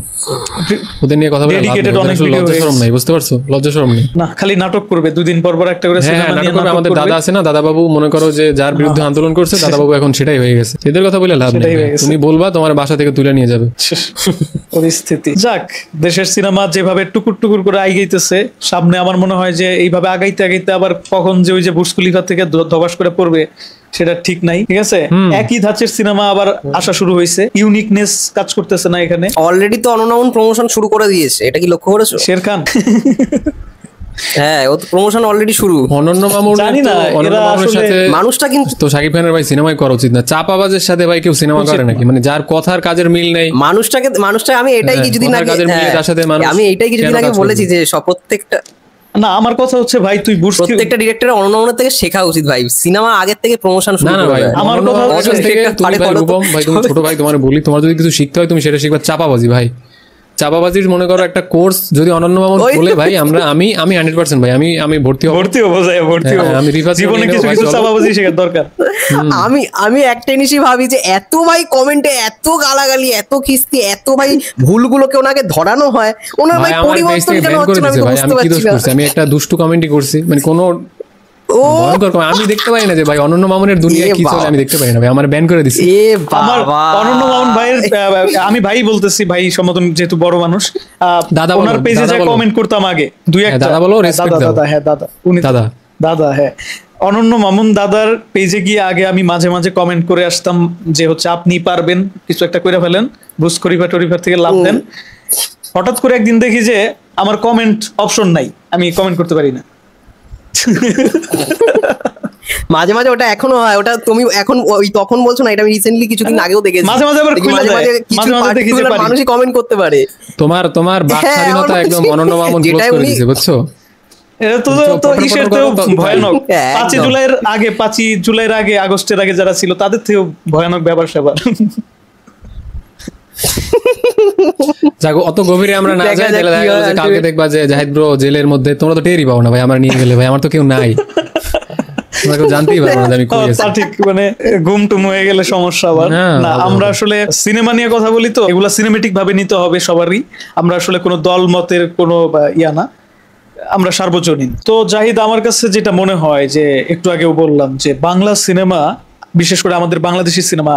ওদের নিয়ে কথা বলে লজ্জা শরম নাই, বুঝতে পারছো? লজ্জা শরম নেই না, খালি নাটক করবে দুদিন পর পর একটা করে সিনেমা নিয়ে। আমাদের দাদা আছে না, দাদাবাবু মনে করো যে যার বিরুদ্ধে আন্দোলন করছে, দাদাবাবু এখন সেটাই হয়ে গেছে। এদের কথা বলে লাভ নেই, তুমি বলবা তোমার বাসা থেকে তুলে নিয়ে যাবে পরিস্থিতি। যাক, দেশের সিনেমা যেভাবে টুকুর টুকুর করে আগাইতেছে সামনে, আমার মনে হয় যে এইভাবে আগাইতে আগাইতে আবার কখন যে ওই যে বুর্জ খলিফা থেকে ধবাস করে পড়বে সেটা ঠিক নাই। ঠিক আছে, একই ধাঁচের সিনেমা আবার আসা শুরু হয়েছে, ইউনিকনেস কাজ করতেছে না এখানে। অলরেডি তো অননাউন প্রমোশন শুরু করে দিয়েছে, এটা কি লক্ষ্য করেছো? শের খান হ্যাঁ, ও তো প্রমোশন অলরেডি শুরু। অনন্য মামুন জানি না, এরা আসলে মানুষটা কিন্তু তো শাকিব খানের ভাই সিনেমাই করা উচিত না। চাপাবাজের সাথে ভাই কেউ সিনেমা করে নাকি? মানে যার কথার কাজের মিল নেই, মানুষটাকে আমি এটাই কিছুদিন আগে বলেছি যে প্রত্যেকটা না, আমার কথা হচ্ছে ভাই, তুই প্রত্যেকটা ডিরেক্টরের অনন্য থেকে শেখা উচিত ভাই, সিনেমা আগের থেকে প্রমোশন শুরু করবে। আমার কথা হচ্ছে ভাই, তুমি ছোট ভাই, তোমার বলি, তোমার যদি কিছু শিখতে হয় তুমি সেটা শিখবা চাপাবাজি। ভাই চাপাবাজির মনে করো একটা কোর্স যদি অনন্য মামুন বলে, ভাই আমি 100% ভাই আমি ভর্তি হবো, আমি জীবনে কিছু কিছু চাপাবাজি শেখার দরকার। আমি একটা জিনিসই ভাবি যে এত ভাই কমেন্টে এত গালাগালি, এত খিস্তি, এত ভাই ভুলগুলোকে ওনাকে ধরানো হয়, ওনার ভাই পরিবর্তন কেন হচ্ছে না? আমি কি দোষ করছি? আমি একটা দুষ্টু কমেন্টই করছি, মানে কোনো আমি দেখতে পাই না যে ভাই অনন্য মামুনের দুনিয়ায় কি চলে, আমি দেখতে পাই না ভাই, আমার ব্যান করে দিছে। আমার অনন্য মামুন ভাইয়ের, আমি ভাই বলতেছি, ভাই সম্বোধন যেহেতু বড় মানুষ, দাদা ওনার পেজে যা কমেন্ট করতাম আগে দুই একটা, দাদা বলো, রেসপেক্ট দাও। দাদা, হ্যাঁ দাদা, উনি দাদা, হ্যাঁ অনন্য মামুন দাদার পেজে গিয়ে আগে আমি মাঝে মাঝে কমেন্ট করে আসতাম যে হচ্ছে আপনি পারবেন, কিছু একটা করে ফেলেন, বুস করিফা টরিফার থেকে লাভ দেন। হঠাৎ করে একদিন দেখি যে আমার কমেন্ট অপশন নাই, আমি কমেন্ট করতে পারি না। মাঝে মাঝে ওটা এখনো হয়, ওটা তুমি এখন ওই তখন বলছো না, এটা আমি রিসেন্টলি কিছুদিন আগেও দেখেছি। মাঝে মাঝে আবার কিছু মানুষই কমেন্ট করতে পারে। তোমার বাক স্বাধীনতা একদম অনন্য মামুন ক্লোজ করে দিয়েছে, বুঝছো? এটা তো ইসের থেকেও ভয়ানক। 5 জুলাইয়ের আগে, 5 জুলাইয়ের আগে, আগস্টের আগে যারা ছিল তাদের থেকেও ভয়ানক ব্যাপার স্যাপার। যাগো, অত গভীরে আমরা না যাই, কালকে দেখবা যে জাহিদ ব্রো জেলের মধ্যে, তোমরা তো টেরই পাও না ভাই, আমরা নিয়ে গেলে ভাই আমার তো কেউ নাই, তোমরা কেউ জানতেই পারো না আমি কই আছি। ঠিক, মানে ঘুম টুম হয়ে গেলে সমস্যা আবার না। আমরা আসলে সিনেমা নিয়ে কথা বলি, তো এগুলা সিনেমেটিক ভাবে নিতে হবে সবারই। আমরা আসলে কোনো দল মতের কোনো ইয়া না, আমরা সার্বজনীন। তো জাহিদ, আমার কাছে যেটা মনে হয় যে একটু আগেও বললাম যে বাংলা সিনেমা, বিশেষ করে আমাদের বাংলাদেশি সিনেমা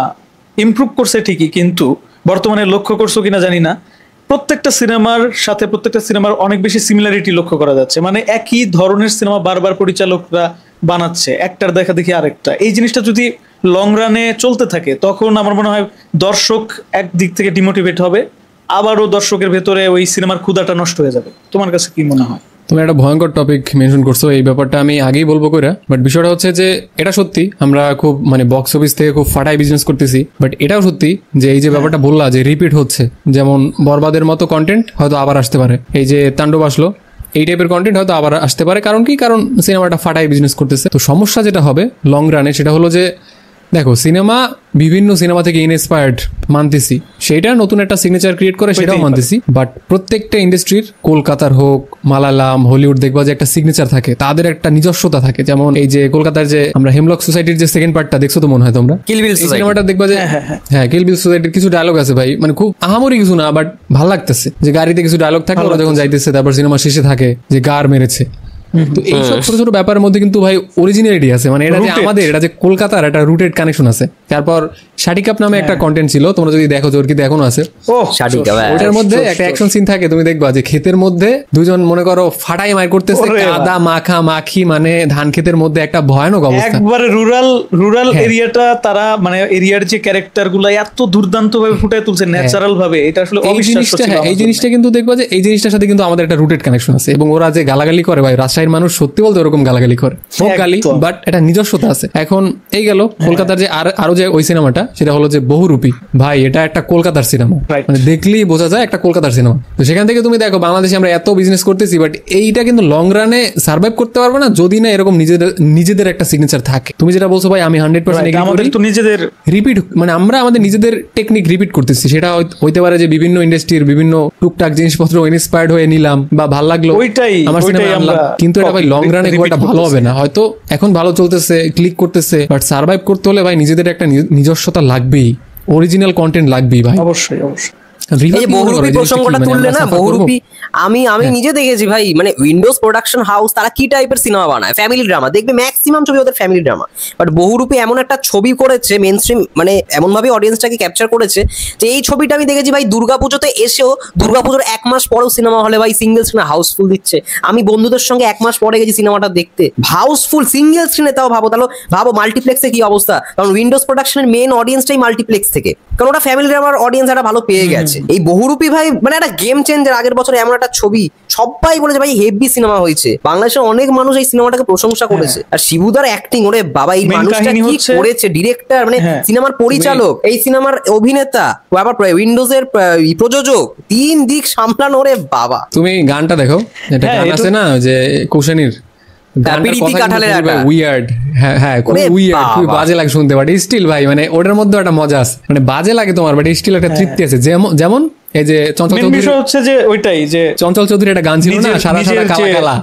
ইমপ্রুভ করছে ঠিকই, কিন্তু বর্তমানে লক্ষ্য করছো কিনা জানি না, প্রত্যেকটা সিনেমার সাথে প্রত্যেকটা সিনেমার অনেক বেশি সিমিলারিটি লক্ষ্য করা যাচ্ছে। মানে একই ধরনের সিনেমা বারবার পরিচালকরা বানাচ্ছে, একটার দেখা দেখি আরেকটা। এই জিনিসটা যদি লং রানে চলতে থাকে তখন আমার মনে হয় দর্শক একদিক থেকে ডিমোটিভেট হবে, আবারও দর্শকের ভেতরে ওই সিনেমার ক্ষুধাটা নষ্ট হয়ে যাবে। তোমার কাছে কি মনে হয়? তুমি একটা ভয়ঙ্কর টপিক মেনশন করছো, এই ব্যাপারটা আমি আগেই বলবো করে, বাট বিষয়টা হচ্ছে যে এটা সত্যি আমরা খুব মানে বক্স অফিস থেকে খুব ফাটাই বিজনেস করতেছি, বাট এটাও সত্যি যে এই যে ব্যাপারটা বললা যে রিপিট হচ্ছে, যেমন বরবাদের মতো কন্টেন্ট হয়তো আবার আসতে পারে, এই যে তাণ্ডব আসলো, এই টাইপের কন্টেন্ট হয়তো আবার আসতে পারে। কারণ কি? কারণ সিনেমাটা ফাটাই বিজনেস করতেছে। তো সমস্যা যেটা হবে লং রানে সেটা হলো যে দেখো সিনেমা বিভিন্ন সিনেমা থেকে ইনস্পায়ার্ড মানতেছি, সেটা নতুন একটা সিগনেচার ক্রিয়েট করে সেটাও মানতেছি, বাট প্রত্যেকটা ইন্ডাস্ট্রির কলকাতার হোক মালায়ালাম হলিউড দেখবা যে একটা সিগনেচার থাকে, তাদের একটা নিজস্বতা থাকে। যেমন এই যে কলকাতার যে আমরা হেমলক সোসাইটির যে সেকেন্ড পার্টটা দেখছো তো মনে হয় তোমরা, কিল বিল সোসাইটি সিনেমাটা দেখবা যে হ্যাঁ কিল বিল সোসাইটির কিছু ডায়লগ আছে ভাই, মানে খুব আহামরি কিছু না, বাট ভালো লাগতেছে যে গাড়িতে কিছু ডায়লগ থাকে, ওরা যখন যাইতেছে তারপর সিনেমা শেষে থাকে যে গার মেরেছে। তো এইসব ছোট ছোট ব্যাপারের মধ্যে কিন্তু ভাই অরিজিনালিটি আছে, মানে এটা যে আমাদের, এটা যে কলকাতার একটা রুটেড কানেকশন আছে। তারপর শাটিক আপ নামে একটা কন্টেন্ট ছিল, তোমরা যদি দেখো জোর কি এখনো আছে, ওটার মধ্যে একটা অ্যাকশন সিন থাকে, তুমি দেখবা যে ক্ষেতের মধ্যে দুজন মনে করো ফাটাই মার করতেছে, কাদা মাখা মাখি, মানে ধান ক্ষেতের মধ্যে একটা ভয়ানক অবস্থা, একবারে রুরাল এরিয়াটা তারা মানে এরিয়ার যে ক্যারেক্টার গুলো এত দুর্দান্ত ভাবে ফুটায় তুলছে ন্যাচারাল ভাবে, এটা আসলে অবিশ্বাস্য ছিল। এই জিনিসটা কিন্তু দেখবা যে এই জিনিসটার সাথে কিন্তু আমাদের একটা রুটেড কানেকশন আছে, এবং ওরা যে গালাগালি করে ভাই, রাজশাহীর মানুষ সত্যি বলতে ওরকম গালাগালি করে, হোক গালি, বাট এটা নিজস্বতা আছে। এখন এই গেল কলকাতার যে আরো যে ওই সিনেমাটা, সেটা হলো যে বহুরূপী, ভাই এটা একটা কলকাতার সিনেমা, মানে দেখলেই বোঝা যায় একটা কলকাতার সিনেমা। তো সেখান থেকে তুমি দেখো বাংলাদেশে আমরা এত বিজনেস করতেছি, বাট এইটা কিন্তু লং রানে সার্ভাইভ করতে পারবে না যদি না এরকম নিজেদের একটা সিগনেচার থাকে। তুমি যেটা বলছো ভাই আমি 100% আমাদের তো নিজেদের রিপিট, মানে আমরা আমাদের নিজেদের টেকনিক রিপিট করতেছি। সেটা হইতে পারে যে বিভিন্ন ইন্ডাস্ট্রির বিভিন্ন টুকটাক জিনিসপত্র ইন্সপায়ার্ড হয়ে নিলাম বা ভালো লাগলো আমার সিনেমা আনলাম, কিন্তু এটা ভাই লং রানে খুব একটা ভালো হবে না। হয়তো এখন ভালো চলতেছে, ক্লিক করতেছে, বাট সার্ভাইভ করতে হলে ভাই নিজেদের একটা নিজস্বতা লাগবেই, অরিজিনাল কন্টেন্ট লাগবেই ভাই। অবশ্যই অবশ্যই। বহুরূপী প্রসঙ্গটা তুললে না, বহুরূপী আমি নিজে দেখেছি ভাই, মানে উইন্ডোজ প্রোডাকশন হাউস তারা কি টাইপের সিনেমা বানায়, ফ্যামিলি ড্রামা, দেখবে ম্যাক্সিমাম ছবি ওদের ফ্যামিলি ড্রামা, বাট বহুরূপী এমন একটা ছবি করেছে মেইন স্ট্রিম, মানে এমন ভাবে অডিয়েন্সটাকে ক্যাপচার করেছে যে এই ছবিটা আমি দেখেছি ভাই দুর্গাপুজোতে এসেও, দুর্গাপুজোর 1 মাস পরেও সিনেমা হলে ভাই সিঙ্গেল স্ক্রিনে হাউসফুল দিচ্ছে। আমি বন্ধুদের সঙ্গে 1 মাস পরে গেছি সিনেমাটা দেখতে, হাউসফুল সিঙ্গেল স্ক্রিনে, তাও ভাবো মাল্টিপ্লেক্সে কি অবস্থা, কারণ উইন্ডোজ প্রোডাকশনের মেইন অডিয়েন্সটাই মাল্টিপ্লেক্স থেকে, কারণ ওটা ফ্যামিলি ড্রামার অডিয়েন্স একটা ভালো পেয়ে গেছে। এই বহুরূপী ভাই মানে একটা গেম চেঞ্জার। আগের বছর এমন একটা ছবি সবাই বলেছে ভাই হেভি সিনেমা হয়েছে, বাংলাদেশের অনেক মানুষ এই সিনেমাটাকে প্রশংসা করেছে। আর শিবুদার অ্যাক্টিং, ওরে বাবা এই মানুষটা কি করেছে, ডিরেক্টর মানে সিনেমার পরিচালক, এই সিনেমার অভিনেতা, আবার উইন্ডোজের প্রযোজক, 3 দিক সামলানো, ওরে বাবা। তুমি গানটা দেখো, যেটা গান আছে না যে কৌশানীর উইয়ার্ড, হ্যাঁ খুব উইয়ার্ড, খুব বাজে লাগে শুনতে, বাট স্টিল ভাই মানে ওটার মধ্যে একটা মজা আছে, মানে বাজে লাগে তোমার, বাট স্টিল একটা তৃপ্তি আছে। যেমন এই যে চঞ্চল চৌধুরী হচ্ছে যে ওইটাই যে চঞ্চল চৌধুরীর একটা গান ছিল না, সাদা সাদা কালা কালা,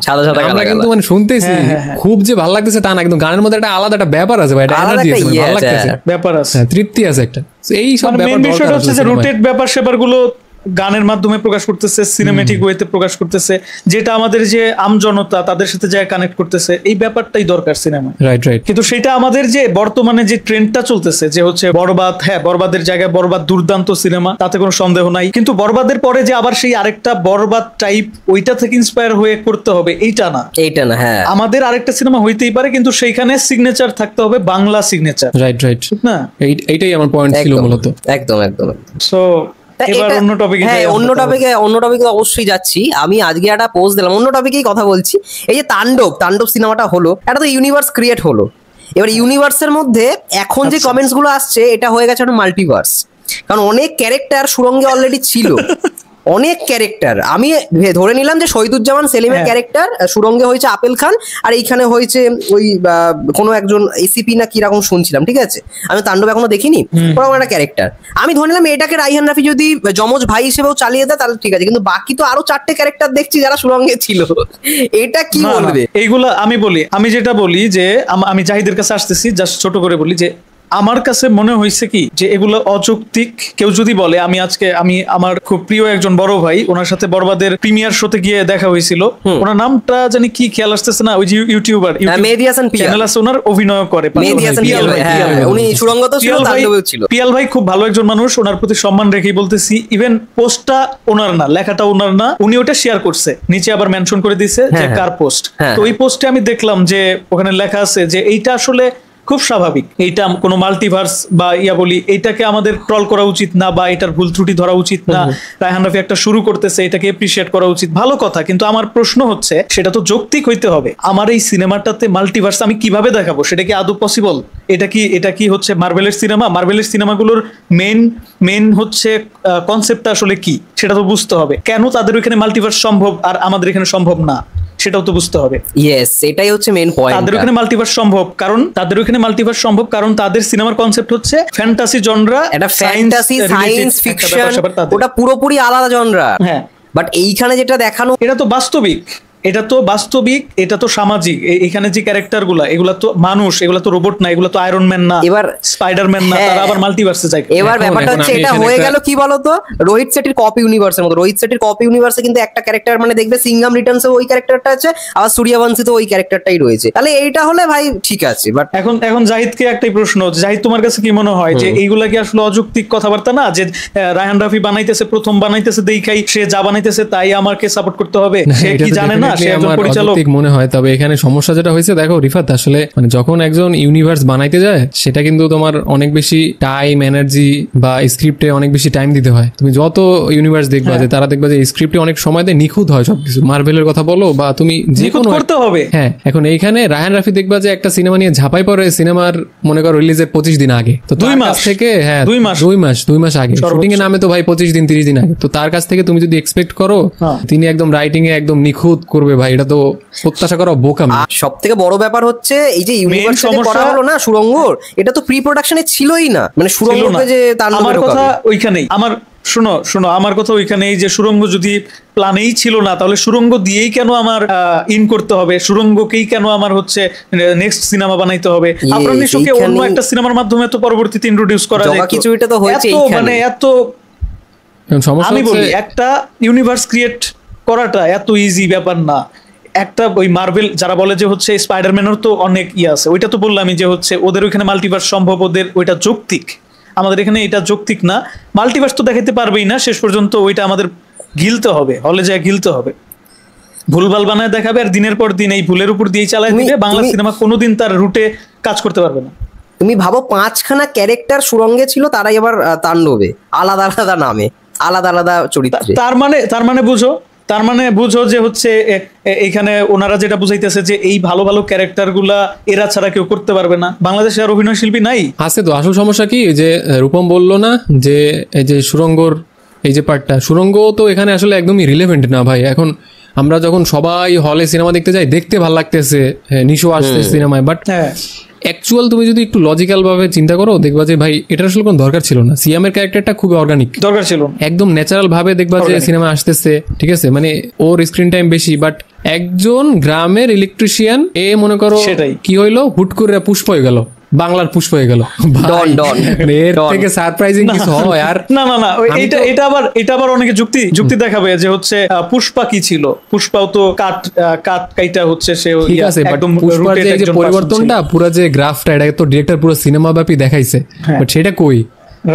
আমরা কিন্তু মানে শুনতেছি খুব যে ভালো লাগতেছে তা না, কিন্তু গানের মধ্যে একটা আলাদা একটা ব্যাপার আছে ভাই, একটা এনার্জি আছে, ভালো লাগতেছে, ব্যাপার আছে, তৃপ্তি আছে একটা। এই সব ব্যাপার বিষয়টা হচ্ছে যে রুটেড ব্যাপার সেপার গুলো গানের মাধ্যমে প্রকাশ করতেছে, সিনেমেটিক ওয়েতে প্রকাশ করতেছে, যেটা আমাদের যে আমজনতা তাদের সাথে যায় কানেক্ট করতেছে, এই ব্যাপারটাই দরকার সিনেমা। Right right. কিন্তু সেটা আমাদের যে বর্তমানে যে ট্রেন্ডটা চলতেছে যে হচ্ছে বরবাদ, হ্যাঁ বরবাদের জায়গায় বরবাদ দুর্দান্ত সিনেমা, তাতে কোনো সন্দেহ নাই, কিন্তু বরবাদের পরে যে আবার সেই আরেকটা বরবাদ টাইপ ওইটা থেকে ইন্সপায়ার হয়ে করতে হবে এইটা না। হ্যাঁ আমাদের আরেকটা সিনেমা হইতেই পারে, কিন্তু সেইখানে সিগনেচার থাকতে হবে, বাংলা সিগনেচার। রাইট রাইট, ঠিক না? এইটাই আমার পয়েন্ট ছিল মূলত। একদম। সো অন্য টপিকে অবশ্যই যাচ্ছি। আমি আজকে একটা পোস্ট দিলাম, অন্য টপিকেই কথা বলছি। এই যে তাণ্ডব সিনেমাটা হলো, একটা তো ইউনিভার্স ক্রিয়েট হলো। এবার ইউনিভার্সের মধ্যে এখন যে কমেন্টস গুলো আসছে, এটা হয়ে গেছে একটা মাল্টিভার্স, কারণ অনেক ক্যারেক্টার সুরঙ্গে অলরেডি ছিল, অনেক ক্যারেক্টার। আমি ধরে নিলাম যে শহীদুজ্জামান সেলিমের ক্যারেক্টার সুরঙ্গে হয়েছে আপেল খান, আর এইখানে হয়েছে ওই কোনো একজন এসিপি না কিরকম শুনছিলাম, ঠিক আছে? আমি তাণ্ডব এখনো দেখিনি, ওরকম একটা ক্যারেক্টার। আমি ধরে নিলাম এটাকে রাইহান রাফি যদি যমজ ভাই হিসেবেও চালিয়ে দেয় তাহলে ঠিক আছে, কিন্তু বাকি তো আরো 4টে ক্যারেক্টার দেখছি যারা সুরঙ্গে ছিল, এটা কি বলবে? এইগুলা আমি যেটা বলি যে আমি জাহিদের কাছে আসতেছি, জাস্ট ছোট করে বলি যে আমার কাছে মনে হয়েছে কি যে এগুলো অযৌক্তিক। কেউ যদি বলে, আমি আমার খুব প্রিয় একজন বড় ভাই, ওনার সাথে বরবাদের প্রিমিয়ার শোতে গিয়ে দেখা হয়েছিল, ওনার নামটা জানি কি খেয়াল আসতেছে না, ওই যে ইউটিউবার মেহেদী হাসান পিয়াল চ্যানেল আছে ওনার, অভিনয় করে মেহেদী হাসান পিয়াল ভাই, উনি সুরঙ্গত ছিল, তাণ্ডবেও ছিল। পিয়াল ভাই খুব ভালো একজন মানুষ, ওনার প্রতি সম্মান রেখেই বলতেছি। ইভেন পোস্টটা ওনার না, লেখাটা ওনার না, উনি ওটা শেয়ার করছে, নিচে আবার মেনশন করে দিয়েছে যে কার পোস্ট। তো ওই পোস্টে আমি দেখলাম যে ওখানে লেখা আছে যে এইটা আসলে খুব স্বাভাবিক, এইটা কোনো মাল্টিভার্স বা বলি এইটাকে আমাদের ট্রল করা উচিত না, বা এটার ভুল ত্রুটি ধরা উচিত না। রায়হান রাফি একটা শুরু করতেছে, এটাকে এপ্রিসিয়েট করা উচিত, ভালো কথা। কিন্তু আমার প্রশ্ন হচ্ছে সেটা তো যৌক্তিক হইতে হবে। আমার এই সিনেমাটাতে মাল্টিভার্স আমি কিভাবে দেখাবো? সেটা কি আদৌ পসিবল? এটা কি হচ্ছে মার্ভেলের সিনেমা? মার্ভেলের সিনেমাগুলোর মেন হচ্ছে কনসেপ্টটা আসলে কি, সেটা তো বুঝতে হবে। কেন তাদের ওইখানে মাল্টিভার্স সম্ভব আর আমাদের এখানে সম্ভব না, সেটাও তো বুঝতে হবে। ইয়েস, এটাই হচ্ছে মেইন পয়েন্ট। তাদের ওখানে মাল্টিভার্স সম্ভব কারণ তাদের সিনেমার কনসেপ্ট হচ্ছে ফ্যান্টাসি জনরা, এটা ফ্যান্টাসি সায়েন্স ফিকশন, ওটা পুরোপুরি আলাদা জনরা। হ্যাঁ, বাট এইখানে যেটা দেখানো, এটা তো বাস্তবিক, এটা তো সামাজিক। এখানে যে ক্যারেক্টার গুলা, এগুলা তো মানুষ, এগুলা তো রোবট না, এগুলা তো আয়রন ম্যান না, এবার স্পাইডারম্যান না, তারা আবার মাল্টিভার্সে যায়। এবার ব্যাপারটা হচ্ছে এটা হয়ে গেল কি বলতো, রোহিত শেট্টির কপি ইউনিভার্সের মতো। রোহিত শেট্টির কপি ইউনিভার্সে কিন্তু একটা ক্যারেক্টার, মানে দেখবে সিঙ্গাম রিটার্নসে ওই ক্যারেক্টারটা আছে, আবার সূর্যবংশীতে ওই ক্যারেক্টারটাই রয়েছে। তাহলে এইটা হলে ভাই ঠিক আছে। বাট এখন জাহিদকে একটাই প্রশ্ন, জাহিদ তোমার কাছে কি মনে হয় যে এইগুলা কি আসলে অযৌক্তিক কথাবার্তা না? যে রায়হান রাফি প্রথম বানাইতেছে দেখাই, সে যা বানাইতেছে তাই আমাকে সাপোর্ট করতে হবে, সে কি জানে না সে একজন পরিচালক? মনে হয়। তবে এখানে সমস্যা যেটা হয়েছে, দেখো রিফাত, আসলে মানে যখন একজন ইউনিভার্স বানাইতে যায়, সেটা কিন্তু তোমার অনেক বেশি টাইম, এনার্জি বা স্ক্রিপ্টে অনেক বেশি টাইম দিতে হয়। তুমি যত ইউনিভার্স দেখবা যে তারা দেখবা যে স্ক্রিপ্টে অনেক সময় দিয়ে নিখুঁত হয় সবকিছু। মার্ভেলের কথা বলো বা তুমি যে কোনো করতে হবে। হ্যাঁ, এখন এইখানে রায়হান রাফি দেখবা যে একটা সিনেমা নিয়ে ঝাঁপাই পড়ে, সিনেমার মনে করো রিলিজের 25 দিন আগে, তো 2 মাস থেকে, হ্যাঁ 2 মাস আগে শুটিং এর নামে তো ভাই 25 দিন 30 দিন আগে। তো তার কাছ থেকে তুমি যদি এক্সপেক্ট করো তিনি একদম রাইটিং এ একদম নিখুঁত করবে, ভাই এটা তো প্রত্যাশা করা বোকামি। সব থেকে বড় ব্যাপার হচ্ছে এই যে ইউনিভার্সিটি করা হলো না সুরঙ্গর, এটা তো প্রি প্রোডাকশনে ছিলই না। মানে সুরঙ্গকে যে আমার কথা ওইখানেই, শোনো আমার কথা ওইখানেই, যে সুরঙ্গ যদি প্ল্যানেই ছিল না, তাহলে সুরঙ্গ দিয়েই কেন আমার ইন করতে হবে? সুরঙ্গকেই কেন আমার হচ্ছে নেক্সট সিনেমা বানাইতে হবে? আপনার নিশ্চয়ই অন্য একটা সিনেমার মাধ্যমে তো পরবর্তীতে ইন্ট্রোডিউস করা যায়। কিছু এটা তো হয়েছে মানে এত আমি বলি, একটা ইউনিভার্স ক্রিয়েট করাটা এত ইজি ব্যাপার না। একটা ওই মার্ভেল যারা বলে যে হচ্ছে স্পাইডারম্যানের তো অনেক আছে, ওইটা তো বললামই যে হচ্ছে ওদের ওইখানে মাল্টিভার্স সম্ভব, ওদের ওইটা যৌক্তিক। আমাদের এখানে এটা যৌক্তিক না, মাল্টিভার্স তো দেখাতে পারবেই না শেষ পর্যন্ত, ওইটা আমাদের গিলতে হবে, হলে যায় গিলতে হবে, ভুলভাল বানায় দেখাবে, আর দিনের পর দিন এই ভুলের উপর দিয়েই চালায় দিবে। বাংলা সিনেমা কোনোদিন তার রুটে কাজ করতে পারবে না। তুমি ভাবো 5খানা ক্যারেক্টার সুরঙ্গে ছিল, তারাই আবার তাণ্ডবে, আলাদা আলাদা নামে, আলাদা আলাদা চরিত্রে। তার মানে বুঝো যে হচ্ছে এখানে ওনারা যেটা বুঝাইতেছে যে এই ভালো ভালো ক্যারেক্টার গুলা এরা ছাড়া কেউ করতে পারবে না। বাংলাদেশে আর অভিনয় শিল্পী নাই আছে তো। আসল সমস্যা কি, যে রূপম বললো না যে এই যে সুরঙ্গর এই যে পার্টটা, সুরঙ্গ তো এখানে আসলে একদমই রিলেভেন্ট না ভাই। এখন আমরা যখন সবাই হলে সিনেমা দেখতে যাই, দেখতে ভালো লাগতেছে, নিশো আসছে সিনেমায়, বাট অ্যাকচুয়াল তুমি যদি একটু লজিক্যাল ভাবে চিন্তা করো, দেখবা যে ভাই এটা আসলে কোনো দরকার ছিল না। সিয়ামের ক্যারেক্টারটা খুবই অর্গানিক, দরকার ছিল একদম ন্যাচারাল ভাবে দেখবা যে সিনেমা আসতেছে, ঠিক আছে, মানে ওর স্ক্রিন টাইম বেশি, বাট একজন গ্রামের ইলেকট্রিশিয়ান মনে করো কি হইলো, হুট করে পুষ্প হয়ে গেল, বাংলার পুষ্প হয়ে গেল। এর থেকে সারপ্রাইজিং কিছু হয়? আর না এটা আবার অনেকে যুক্তি দেখাবে যে হচ্ছে পুষ্পা কি ছিল, পুষ্পাও তো কাট কাইটা হচ্ছে সে, ঠিক আছে, বাট পুষ্পার যে পরিবর্তনটা পুরো যে গ্রাফটা, এটা তো ডিরেক্টর পুরো সিনেমা ব্যাপী দেখাইছে, বাট সেটা কই?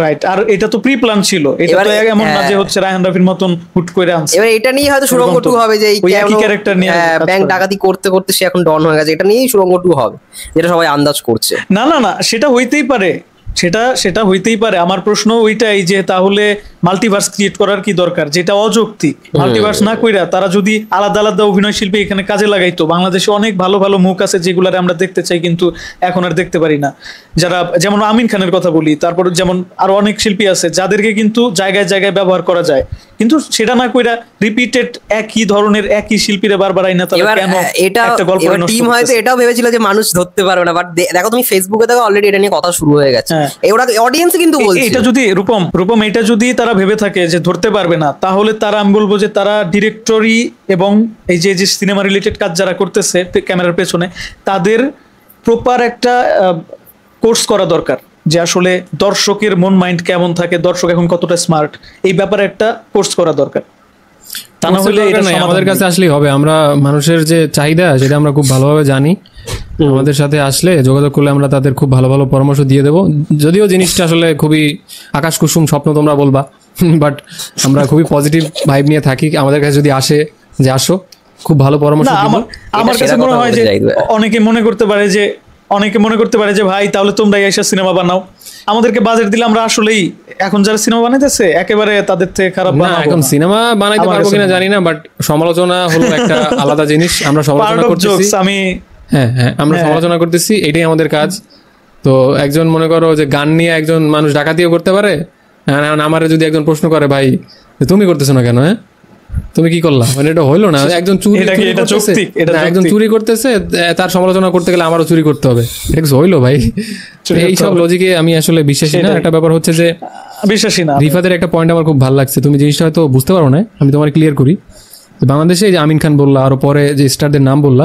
রাইট, আর এটা তো প্রি প্ল্যান ছিল, এটা তো এমন না যে হচ্ছে রায়হান রাফির মতন হুট করে আনছে। এবার এটা নিয়ে হয়তো সুরঙ্গ 2 হবে, যে এই ক্যারেক্টার নিয়ে ব্যাংক ডাকাতি করতে করতে সে এখন ডন হয়ে গেছে, এটা নিয়েই সুরঙ্গ 2 হবে, যেটা সবাই আন্দাজ করছে। না সেটা হইতেই পারে, সেটা হইতেই পারে। আমার প্রশ্ন ওইটাই যে তাহলে মাল্টিভার্স ক্রিয়েট করার কি দরকার, যেটা অযৌক্তিক। মাল্টিভার্স না কইরা তারা যদি আলাদা আলাদা অভিনয় শিল্পী এখানে কাজে লাগাইতো, বাংলাদেশে অনেক ভালো ভালো মুখ আছে যেগুলারে আমরা দেখতে চাই কিন্তু এখন আর দেখতে পারি না। যারা, যেমন আমিন খানের কথা বলি, তারপর যেমন আরো অনেক শিল্পী আছে যাদেরকে কিন্তু জায়গায় জায়গায় ব্যবহার করা যায়, কিন্তু সেটা না কইরা রিপিটেড একই ধরনের একই শিল্পীরা বারবার আইনা তারা কেন একটা গল্প নষ্ট করতেছে। টিম হয়তো এটাও ভেবেছিল যে মানুষ ধরতে পারবে না, বাট দেখো তুমি ফেসবুকে দেখো অলরেডি এটা নিয়ে কথা শুরু হয়ে গেছে। ওরা অডিয়েন্স কিন্তু বলছে, এটা যদি রূপম এটা যদি তারা ভেবে থাকে যে ধরতে পারবে না, তাহলে তারা, আমি বলবো যে তারা ডিরেক্টরি এবং এই যে সিনেমা রিলেটেড কাজ যারা করতেছে ক্যামেরার পেছনে, তাদের প্রপার একটা কোর্স করা দরকার। যে আসলে দর্শকের মন মাইন্ড কেমন থাকে, দর্শক এখন কতটা স্মার্ট, এই ব্যাপারে একটা কোর্স করা দরকার। তা না হলে এটা আমাদের কাছে আসলেই হবে। আমরা মানুষের যে চাহিদা সেটা আমরা খুব ভালোভাবে জানি। আমাদের সাথে আসলে যোগাযোগ করলে আমরা তাদের খুব ভালো ভালো পরামর্শ দিয়ে দেবো। যদিও জিনিসটা আসলে খুবই আকাশ কুসুম স্বপ্ন তোমরা বলবা, বাট আমরা খুবই পজিটিভ ভাইব নিয়ে থাকি। আমাদের কাছে যদি আসে যে আসো, খুব ভালো পরামর্শ দিব। আমার কাছে মনে হয় যে অনেকে মনে করতে পারে যে ভাই তাহলে তোমরা এসে সিনেমা বানাও, আমাদেরকে বাজেট দিলে আমরা আসলেই এখন যারা সিনেমা বানাইতেছে একেবারে তাদের থেকে খারাপ বানাবো না। এখন সিনেমা বানাইতে পারবো কিনা জানি না, বাট সমালোচনা হলো একটা আলাদা জিনিস। আমরা সমালোচনা করতেছি, আমরা সমালোচনা করতেছি, এটাই আমাদের কাজ। তো একজন মনে করো যে গান নিয়ে একজন মানুষ ডাকাতিও করতে পারে, আমার যদি একজন প্রশ্ন করে ভাই তুমি করতেছো না কেন, হ্যাঁ তুমি কি করলা, মানে এটা হইলো না। একজন চুরি করতেছে, তার সমালোচনা করতে গেলে আমারও চুরি করতে হবে, এটা কিছু হইলো ভাই? এইসব লজিকে আমি আসলে বিশ্বাসী না। একটা ব্যাপার হচ্ছে যে বিশ্বাসী না। রিফাতের একটা পয়েন্ট আমার খুব ভালো লাগছে, তুমি জিনিসটা হয়তো বুঝতে পারো না, আমি তোমার ক্লিয়ার করি। বাংলাদেশে যে আমিন খান বললা, আরো পরে যে স্টারদের নাম বললা,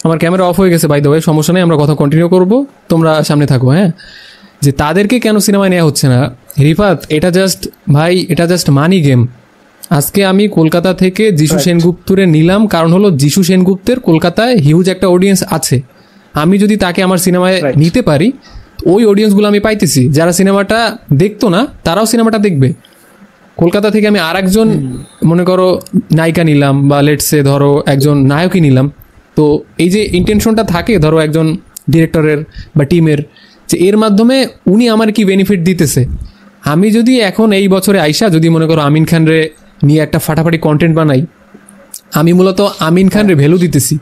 আমার ক্যামেরা অফ হয়ে গেছে বাই দ্য ওয়ে, সমস্যা নেই, আমরা কথা কন্টিনিউ করবো, তোমরা সামনে থাকো। হ্যাঁ, যে তাদেরকে কেন সিনেমায় নেওয়া হচ্ছে না রিফাত, এটা জাস্ট মানি গেম। আজকে আমি কলকাতা থেকে যিশু সেনগুপ্তরে নিলাম, কারণ হলো যিশু সেনগুপ্তের কলকাতায় হিউজ একটা অডিয়েন্স আছে। আমি যদি তাকে আমার সিনেমায় নিতে পারি, ওই অডিয়েন্সগুলো আমি পাইতেছি। যারা সিনেমাটা দেখতো না তারাও সিনেমাটা দেখবে। কলকাতা থেকে আমি আর একজন মনে করো নায়িকা নিলাম, বা লেটসে ধরো একজন নায়কই নিলাম, তো এই যে ইন্টেনশনটা থাকে ধরো একজন ডিরেক্টরের বা টিমের, যে এর মাধ্যমে উনি আমার কি বেনিফিট দিতেছে। আমি যদি এখন এই বছরে আইসা যদি মনে করো আমিন খানরে নিয়ে একটা ফাটাফাটি কন্টেন্ট বানাই, আমি মূলত আমিন খানরে ভ্যালু দিতেছি।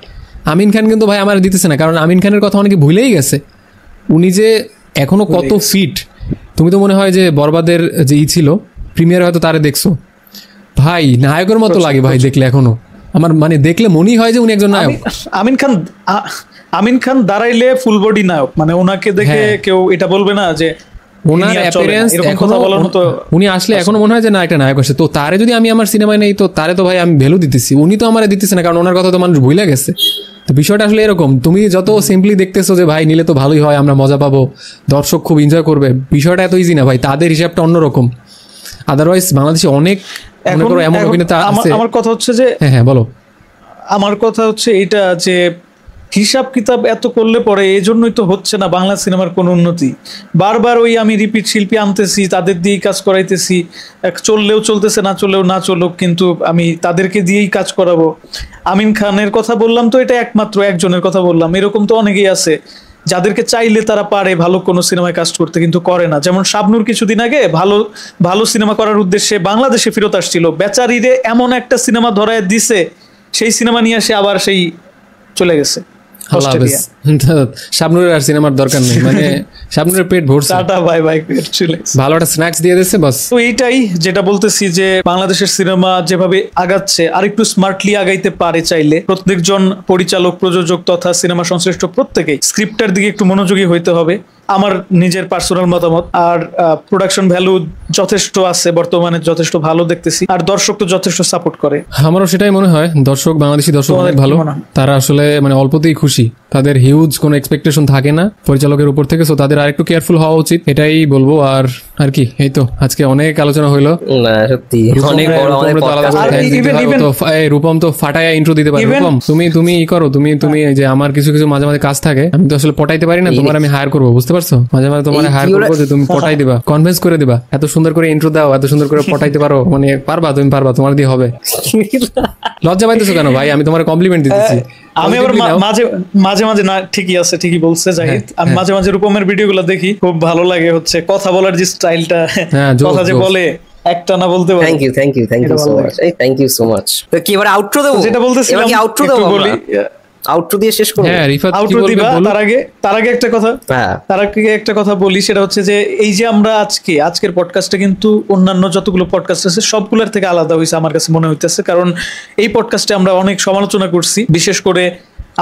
আমিন খান কিন্তু ভাই আমার দিতেছে না, কারণ আমিন খানের কথা অনেকে ভুলেই গেছে। উনি যে এখনো কত ফিট, তুমি তো মনে হয় যে বরবাদের যে ছিল প্রিমিয়ার হয়তো তারে দেখছো, ভাই নায়কের মতো লাগে ভাই দেখলে। এখনো আমার মানে দেখলে মনেই হয় যে উনি একজন নায়ক। আমিন খান দাঁড়াইলে ফুল বডি নায়ক, মানে ওনাকে দেখে কেউ এটা বলবে না যে ওনার অ্যাপিয়ারেন্স এখনো, উনি আসলে এখনো মনে হয় যে না একটা নায়ক আসে। তো তারে যদি আমি আমার সিনেমায় নেই, তো তারে তো ভাই আমি ভ্যালু দিতেছি, উনি তো আমার দিতেছে না, কারণ ওনার কথা তো মানুষ ভুলে গেছে। তো বিষয়টা আসলে এরকম, তুমি যত সিম্পলি দেখতেছো যে ভাই নিলে তো ভালোই হয়, আমরা মজা পাবো, দর্শক খুব এনজয় করবে, বিষয়টা এত ইজি না ভাই, তাদের হিসাবটা অন্যরকম। আদারওয়াইজ বাংলাদেশে অনেক মনে করো এমন অভিনেতা আছে। আমার কথা হচ্ছে যে হ্যাঁ বলো। আমার কথা হচ্ছে এটা যে হিসাব কিতাব এত করলে পরে এই জন্যই তো হচ্ছে না বাংলা সিনেমার কোনো উন্নতি। বারবার ওই আমি রিপিট শিল্পী আনতেছি, তাদের দিয়েই কাজ করাইতেছি, চললেও চলতেছে, না চললেও না চলুক, কিন্তু আমি তাদেরকে দিয়েই কাজ করাবো। আমিন খানের কথা বললাম তো এটা একমাত্র একজনের কথা বললাম, এরকম তো অনেকেই আছে যাদেরকে চাইলে তারা পারে ভালো কোনো সিনেমায় কাজ করতে, কিন্তু করে না। যেমন শাবনূর কিছুদিন আগে ভালো ভালো সিনেমা করার উদ্দেশ্যে বাংলাদেশে ফেরত আসছিল, বেচারিরে এমন একটা সিনেমা ধরায় দিছে, সেই সিনেমা নিয়ে আসে আবার সেই চলে গেছে। শাবনূরের আর সিনেমার দরকার নেই, মানে শাবনূরের পেট ভরছে, ভালো একটা স্ন্যাক্স দিয়ে দিচ্ছে বাস। তো এইটাই যেটা বলতেছি যে বাংলাদেশের সিনেমা যেভাবে আগাচ্ছে আর একটু স্মার্টলি আগাইতে পারে চাইলে, প্রত্যেকজন পরিচালক, প্রযোজক তথা সিনেমা সংশ্লিষ্ট প্রত্যেকেই স্ক্রিপ্টের দিকে একটু মনোযোগী হইতে হবে। আমার নিজের পার্সোনাল মতামত। আর প্রোডাকশন ভ্যালু যথেষ্ট আছে বর্তমানে, যথেষ্ট ভালো দেখতেছি, আর দর্শক তো যথেষ্ট সাপোর্ট করে। আমারও সেটাই মনে হয়, দর্শক বাংলাদেশি দর্শক অনেক ভালো, তারা আসলে মানে অল্পতেই খুশি, তাদের হিউজ কোনো এক্সপেকটেশন থাকে না পরিচালকের উপর থেকে, সো তাদের আরেকটু কেয়ারফুল হওয়া উচিত, এটাই বলবো। আর কি, এই তো আজকে অনেক আলোচনা হইলো, সত্যি অনেক বড় আমাদের পডকাস্ট। রূপম তো ফাটায়া ইন্ট্রো দিতে পারে। রূপম তুমি ই করো, তুমি যে আমার কিছু কিছু মাঝে মাঝে কাজ থাকে, আমি তো আসলে পটাইতে পারি না, তোমার আমি হায়ার করবো, বুঝতে পারছো? মাঝে মাঝে তোমার হায়ার করবো যে তুমি পটাই দিবা, কনভিন্স করে দিবা, এত সুন্দর করে ইন্ট্রো দাও, এত সুন্দর করে পটাইতে পারো, মানে পারবা, তুমি পারবা, তোমার দিয়ে হবে। লজ্জা পাইতেছো কেন ভাই? আমি তোমার কমপ্লিমেন্ট দিতেছি। আমি আবার মাঝে মাঝে না, ঠিকই আছে, ঠিকই বলছে জাহিদ। আমি মাঝে মাঝে রূপমের ভিডিওগুলো দেখি, খুব ভালো লাগে, হচ্ছে কথা বলার যে স্টাইলটা, কথা যে বলে একটা না বলতে পারে। Thank you so much, thank you so much. তো কি এবারে আউটরো দেবো? যেটা বলতেছিলাম, এবারে কি আউটরো দেবো? বলি আউটরো দিয়ে শেষ করব। হ্যাঁ, রিফাত কি আউটরো বলবে দিবা? বলো। তার আগে একটা কথা বলি, সেটা হচ্ছে যে এই যে আমরা আজকের পডকাস্টে কিন্তু অন্যান্য যতগুলো পডকাস্ট আছে সবগুলোর থেকে আলাদা হয়েছে আমার কাছে মনে হইতেছে, কারণ এই পডকাস্টে আমরা অনেক সমালোচনা করছি, বিশেষ করে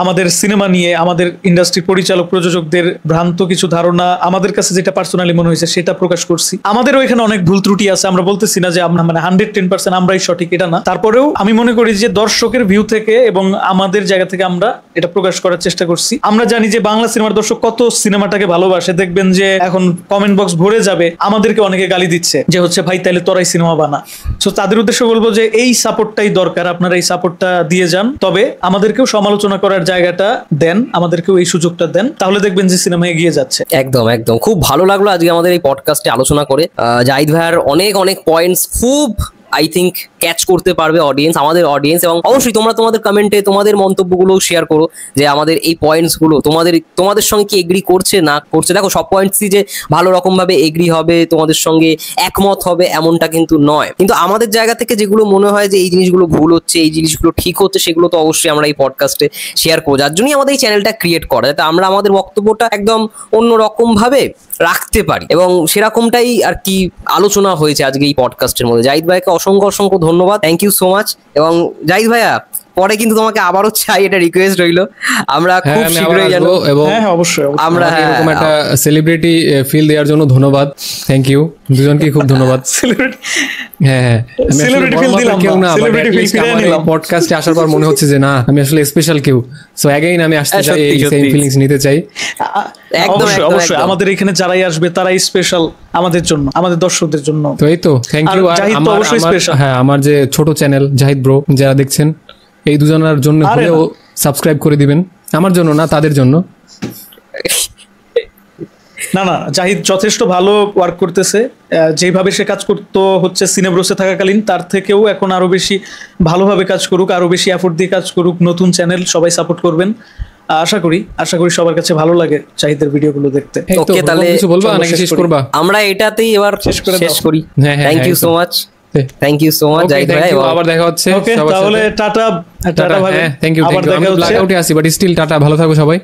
আমাদের সিনেমা নিয়ে আমাদের ইন্ডাস্ট্রি পরিচালক প্রযোজকদের ভ্রান্ত কিছু ধারণা আমাদের কাছে যেটা পার্সোনালি মনে হয়েছে সেটা প্রকাশ করছি। আমাদেরও এখানে অনেক ভুল ত্রুটি আছে, আমরা বলতেছি না যে আমরা মানে 110% আমরাই সঠিক, এটা না। তারপরেও আমি মনে করি যে দর্শকের ভিউ থেকে এবং আমাদের জায়গা থেকে আমরা এটা প্রকাশ করার চেষ্টা করছি। আমরা জানি যে বাংলা সিনেমার দর্শক কত সিনেমাটাকে ভালোবাসে। দেখবেন যে এখন কমেন্ট বক্স ভরে যাবে, আমাদেরকে অনেকে গালি দিচ্ছে যে হচ্ছে ভাই তাইলে তোরাই সিনেমা বানা। সো তাদের উদ্দেশ্যে বলবো যে এই সাপোর্টটাই দরকার, আপনারা এই সাপোর্টটা দিয়ে যান। তবে আমাদেরকেও সমালোচনা করার জায়গাটা দেন, আমাদেরকেও এই সুযোগটা দেন, তাহলে দেখবেন যে সিনেমা এগিয়ে যাচ্ছে। একদম একদম খুব ভালো লাগলো আজকে আমাদের এই পডকাস্টে আলোচনা করে। জাহিদ ভাইয়ার অনেক অনেক পয়েন্টস খুব আই থিঙ্ক ক্যাচ করতে পারবে অডিয়েন্স, আমাদের অডিয়েন্স। এবং অবশ্যই তোমরা তোমাদের কমেন্টে তোমাদের মন্তব্যগুলো শেয়ার করো যে আমাদের এই পয়েন্টস গুলো তোমাদের সঙ্গে কি এগ্রি করছে না করছে। দেখো সব পয়েন্টসই যে ভালো রকম ভাবে এগ্রি হবে, তোমাদের সঙ্গে একমত হবে এমনটা কিন্তু নয়, কিন্তু আমাদের জায়গা থেকে যেগুলো মনে হয় যে এই জিনিসগুলো ভুল হচ্ছে, এই জিনিসগুলো ঠিক হচ্ছে, সেগুলো তো অবশ্যই আমরা এই পডকাস্টে শেয়ার করবো। যার জন্যই আমাদের এই চ্যানেলটা ক্রিয়েট করা, যাতে আমরা আমাদের বক্তব্যটা একদম অন্যরকম ভাবে রাখতে পারি। এবং সেরকমটাই আর কি আলোচনা হয়েছে আজকে এই পডকাস্টের মধ্যে। জাহিদ ভাইকে অসংখ্য অসংখ্য ধন্যবাদ, থ্যাংক ইউ সো মাচ। এবং জাহিদ ভাইয়া পরে কিন্তু তোমাকে আবারও চাই, এটা রিকোয়েস্ট রইলো। আমরা খুব শীঘ্রই জানবো এবং অবশ্যই আমরা এরকম একটা সেলিব্রিটি ফিল দেওয়ার জন্য ধন্যবাদ, থ্যাংক ইউ দুজনকে, খুব ধন্যবাদ। হ্যাঁ সেলিব্রিটি ফিল দিলাম, কেউ না, সেলিব্রিটি ফিল ফিরিয়ে নিলাম। পডকাস্টে আসার পর মনে হচ্ছে যে না আমি আসলে স্পেশাল কেউ। সো অ্যাগেইন আমি আসতে চাই, এই সেম ফিলিংস নিতে চাই। একদম অবশ্যই আমাদের এখানে যারাই আসবে তারাই স্পেশাল আমাদের জন্য, আমাদের দর্শকদের জন্য। তো এই তো থ্যাংক ইউ। হ্যাঁ আমার যে ছোট চ্যানেল জাহিদ ব্রো, যারা দেখছেন এই দুজনের জন্য হলেও সাবস্ক্রাইব করে দিবেন, আমার জন্য না তাদের জন্য। না জাহিদ যথেষ্ট ভালো ওয়ার্ক করতেছে, যেভাবে সে কাজ করতো হচ্ছে সিনেব্রোসে থাকাকালীন তার থেকেও এখন আরো বেশি ভালোভাবে কাজ করুক, আরো বেশি এফোর্ট দিয়ে কাজ করুক। নতুন চ্যানেল, সবাই সাপোর্ট করবেন। আশা করি সবার কাছে ভালো লাগে জাহিদের ভিডিওগুলো দেখতে। ওকে, তাহলে কিছু বলবা নাকি শেষ করবা? আমরা এটাতেই এবার শেষ করি। Thank you so much, thank you so much Zahid ভাই। আবার দেখা হচ্ছে। ওকে তাহলে টাটা ভাই, থ্যাংক ইউ। আবার দেখা হচ্ছে। ব্ল্যাক আউটে আসি বাট স্টিল টাটা, ভালো থাকো সবাই।